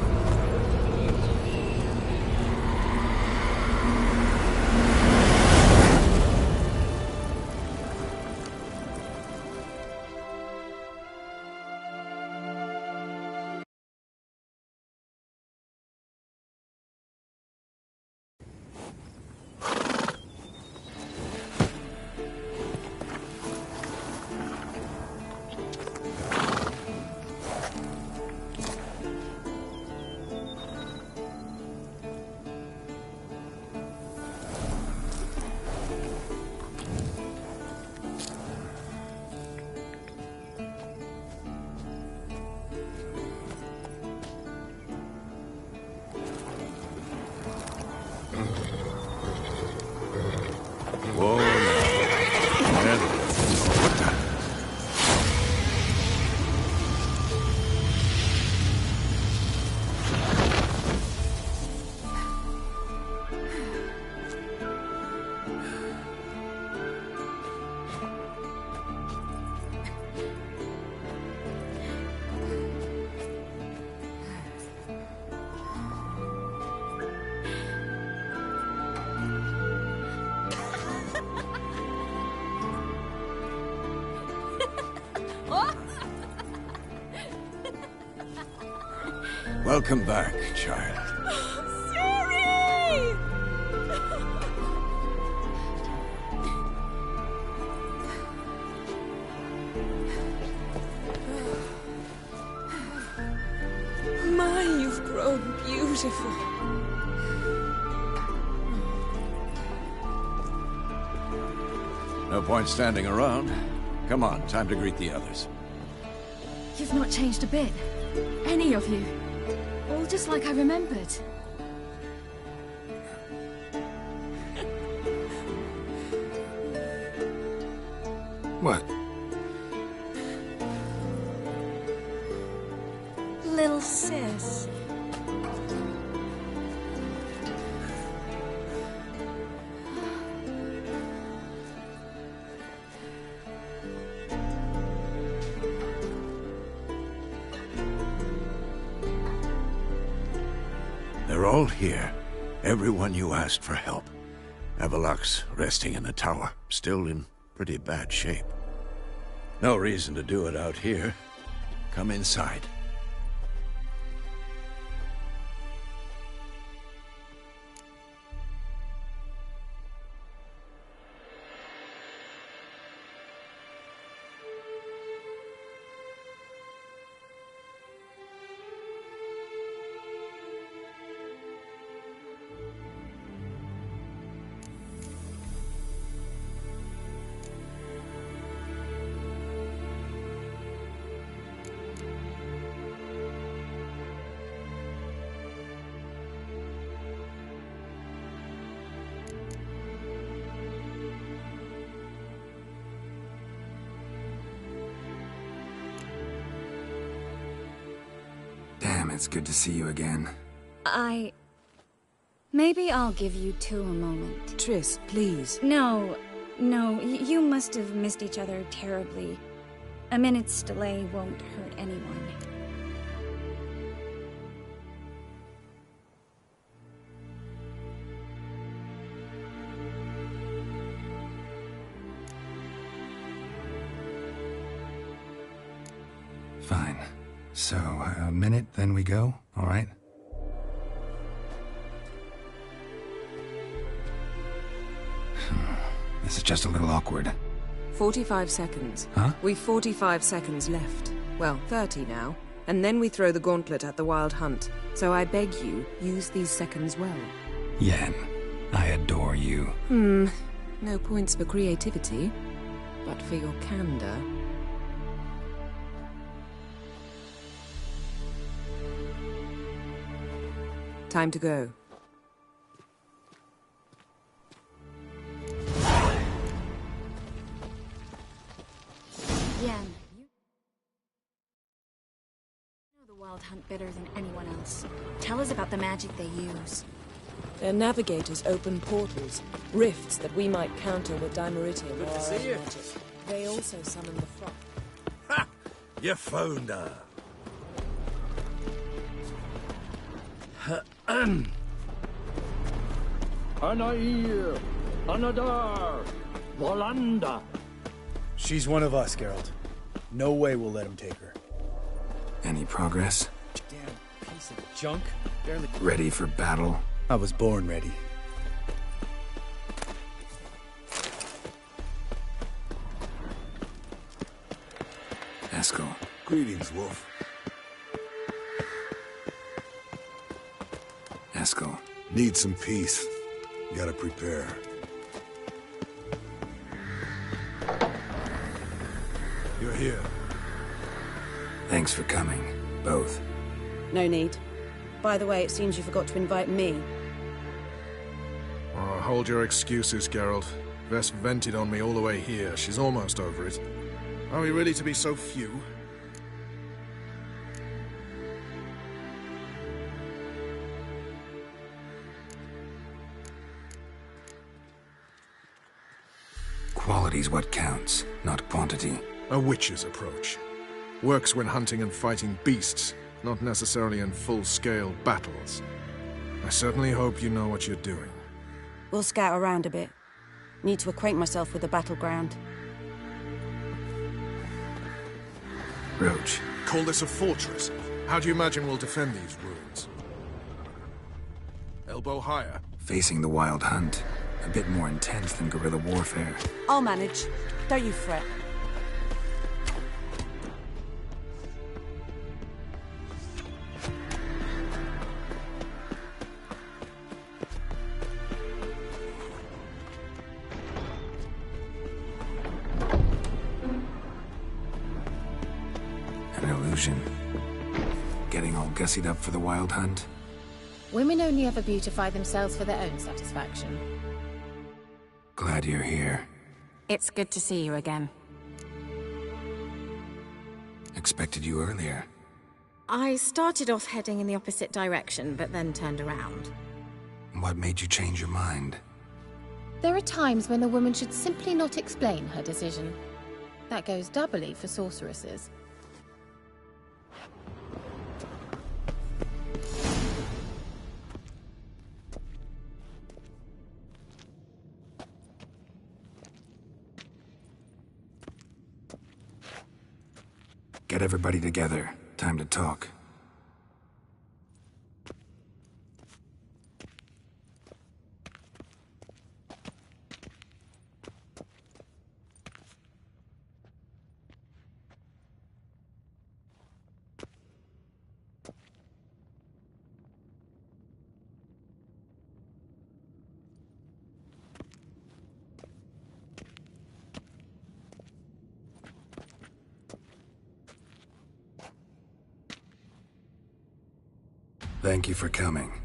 Welcome back, child. Siri! My, you've grown beautiful. No point standing around. Come on, time to greet the others. You've not changed a bit. Any of you. All just like I remembered. What? Little sis. They're all here. Everyone you asked for help. Avalok's resting in the tower, still in pretty bad shape. No reason to do it out here. Come inside. Damn, it's good to see you again. Maybe I'll give you two a moment. Triss, please. No, you must have missed each other terribly. A minute's delay won't hurt anyone. Fine. So, a minute, then we go, all right? This is just a little awkward. 45 seconds. Huh? We've 45 seconds left. Well, 30 now. And then we throw the gauntlet at the Wild Hunt. So I beg you, use these seconds well. Yen, I adore you. No points for creativity, but for your candor. Time to go. Yen, you know the Wild Hunt better than anyone else. Tell us about the magic they use. Their navigators open portals, rifts that we might counter with Dimeritium. Good to see you. Magic. They also summon the frost. Ha! You found her. Anair, Anadar, Volanda. She's one of us, Geralt. No way we'll let him take her. Any progress? Damn piece of junk. Barely. Ready for battle? I was born ready. Eskel. Greetings, Wolf. Eskel. Need some peace. Gotta prepare. You're here. Thanks for coming, both. No need. By the way, it seems you forgot to invite me. Oh, hold your excuses, Geralt. Vess vented on me all the way here. She's almost over it. Are we really to be so few? Quality's what counts, not quantity. A witch's approach. Works when hunting and fighting beasts, not necessarily in full-scale battles. I certainly hope you know what you're doing. We'll scout around a bit. Need to acquaint myself with the battleground. Roach. Call this a fortress? How do you imagine we'll defend these ruins? Elbow higher? Facing the Wild Hunt. A bit more intense than guerrilla warfare. I'll manage. Don't you fret. An illusion. Getting all gussied up for the Wild Hunt. Women only ever beautify themselves for their own satisfaction. Glad you're here. It's good to see you again. Expected you earlier. I started off heading in the opposite direction, but then turned around. What made you change your mind? There are times when a woman should simply not explain her decision. That goes doubly for sorceresses. Get everybody together. Time to talk. Thank you for coming.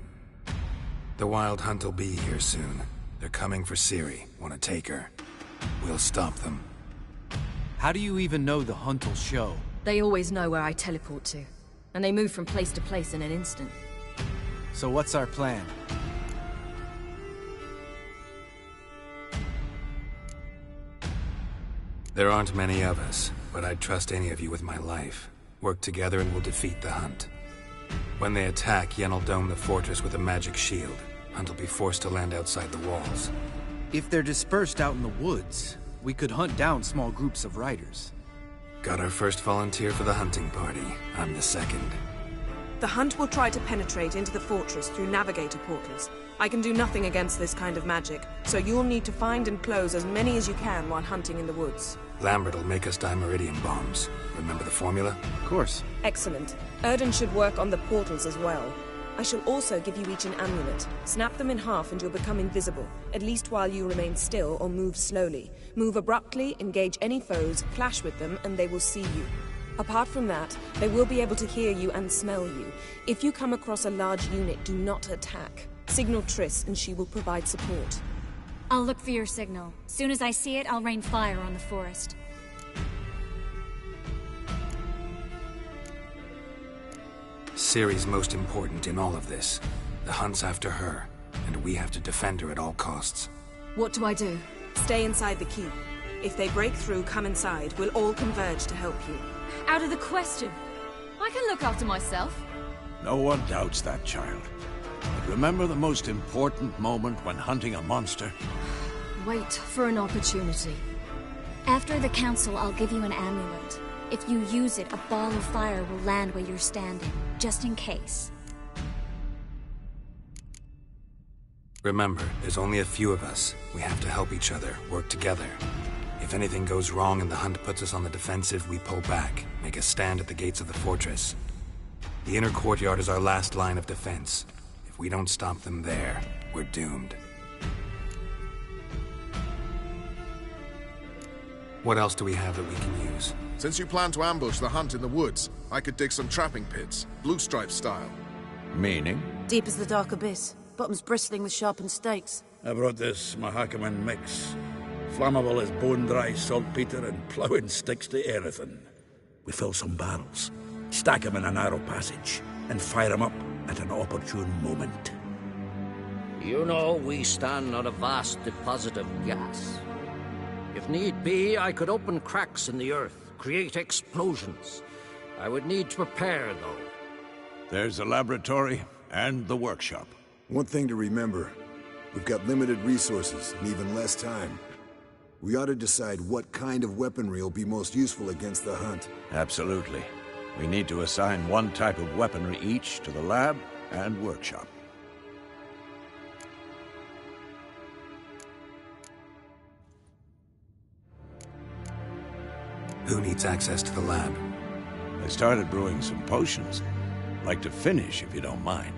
The Wild Hunt will be here soon. They're coming for Ciri. Want to take her? We'll stop them. How do you even know the Hunt will show? They always know where I teleport to. And they move from place to place in an instant. So what's our plan? There aren't many of us, but I'd trust any of you with my life. Work together and we'll defeat the Hunt. When they attack, Yen'll dome the fortress with a magic shield. Hunt will be forced to land outside the walls. If they're dispersed out in the woods, we could hunt down small groups of riders. Got our first volunteer for the hunting party. I'm the second. The Hunt will try to penetrate into the fortress through navigator portals. I can do nothing against this kind of magic, so you'll need to find and close as many as you can while hunting in the woods. Lambert will make us dimeridium bombs. Remember the formula? Of course. Excellent. Erden should work on the portals as well. I shall also give you each an amulet. Snap them in half and you'll become invisible, at least while you remain still or move slowly. Move abruptly, engage any foes, clash with them, and they will see you. Apart from that, they will be able to hear you and smell you. If you come across a large unit, do not attack. Signal Triss and she will provide support. I'll look for your signal. Soon as I see it, I'll rain fire on the forest. Ciri's most important in all of this. The Hunt's after her, and we have to defend her at all costs. What do I do? Stay inside the keep. If they break through, come inside. We'll all converge to help you. Out of the question. I can look after myself. No one doubts that, child. But remember the most important moment when hunting a monster? Wait for an opportunity. After the council, I'll give you an amulet. If you use it, a ball of fire will land where you're standing, just in case. Remember, there's only a few of us. We have to help each other, work together. If anything goes wrong and the Hunt puts us on the defensive, we pull back, make a stand at the gates of the fortress. The inner courtyard is our last line of defense. If we don't stop them there, we're doomed. What else do we have that we can use? Since you plan to ambush the Hunt in the woods, I could dig some trapping pits, blue stripe style. Meaning? Deep as the dark abyss. Bottoms bristling with sharpened stakes. I brought this Mahakaman mix. Flammable as bone-dry saltpeter and ploughing sticks to anything. We fill some barrels, stack them in a narrow passage, and fire them up at an opportune moment. You know, we stand on a vast deposit of gas. If need be, I could open cracks in the earth, create explosions. I would need to prepare, though. There's the laboratory and the workshop. One thing to remember, we've got limited resources and even less time. We ought to decide what kind of weaponry will be most useful against the Hunt. Absolutely. We need to assign one type of weaponry each to the lab and workshop. Who needs access to the lab? I started brewing some potions. Like to finish, if you don't mind.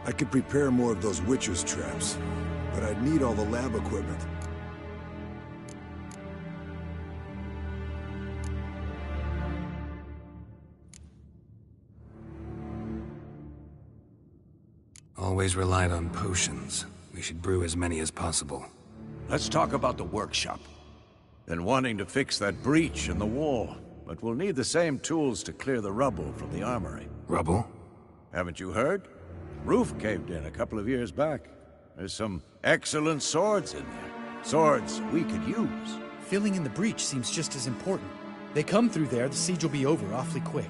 I could prepare more of those Witcher's traps, but I'd need all the lab equipment. Always relied on potions. We should brew as many as possible. Let's talk about the workshop. Been wanting to fix that breach in the wall, but we'll need the same tools to clear the rubble from the armory. Rubble? Haven't you heard? Roof caved in a couple of years back. There's some excellent swords in there. Swords we could use. Filling in the breach seems just as important. They come through there, the siege will be over awfully quick.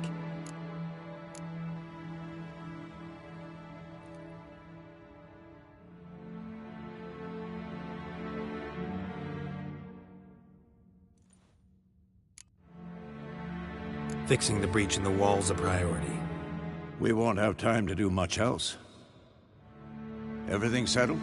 Fixing the breach in the wall's a priority. We won't have time to do much else. Everything settled?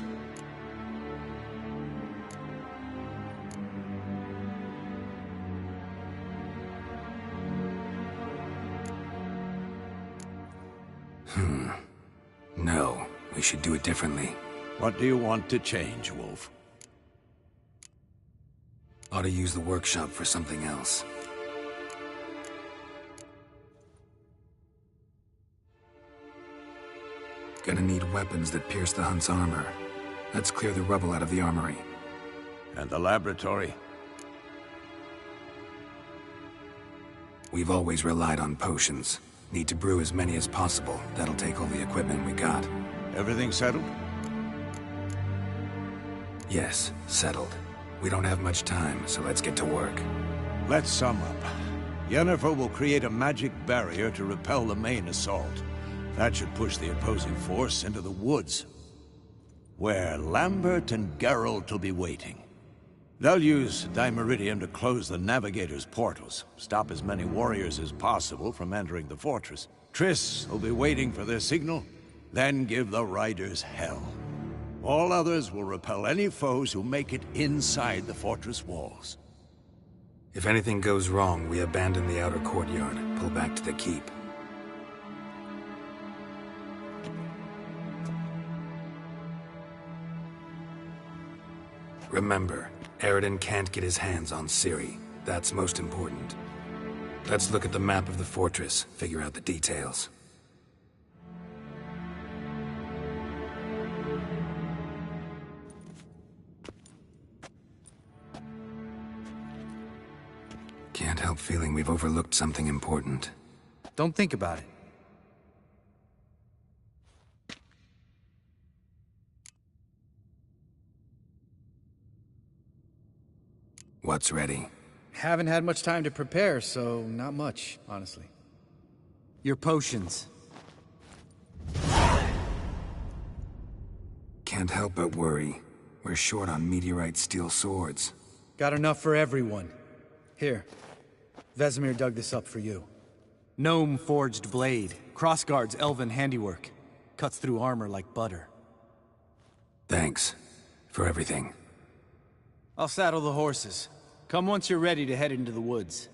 No, we should do it differently. What do you want to change, Wolf? Ought to use the workshop for something else. Gonna need weapons that pierce the Hunt's armor. Let's clear the rubble out of the armory. And the laboratory? We've always relied on potions. Need to brew as many as possible. That'll take all the equipment we got. Everything settled? Yes, settled. We don't have much time, so let's get to work. Let's sum up. Yennefer will create a magic barrier to repel the main assault. That should push the opposing force into the woods, where Lambert and Geralt will be waiting. They'll use Dimeridium to close the Navigator's portals, stop as many warriors as possible from entering the fortress. Triss will be waiting for their signal, then give the riders hell. All others will repel any foes who make it inside the fortress walls. If anything goes wrong, we abandon the outer courtyard, pull back to the keep. Remember, Eridan can't get his hands on Ciri. That's most important. Let's look at the map of the fortress, figure out the details. Can't help feeling we've overlooked something important. Don't think about it. What's ready? Haven't had much time to prepare, so not much, honestly. Your potions. Can't help but worry. We're short on meteorite steel swords. Got enough for everyone. Here. Vesemir dug this up for you. Gnome forged blade. Crossguard's elven handiwork. Cuts through armor like butter. Thanks. For everything. I'll saddle the horses. Come once you're ready to head into the woods.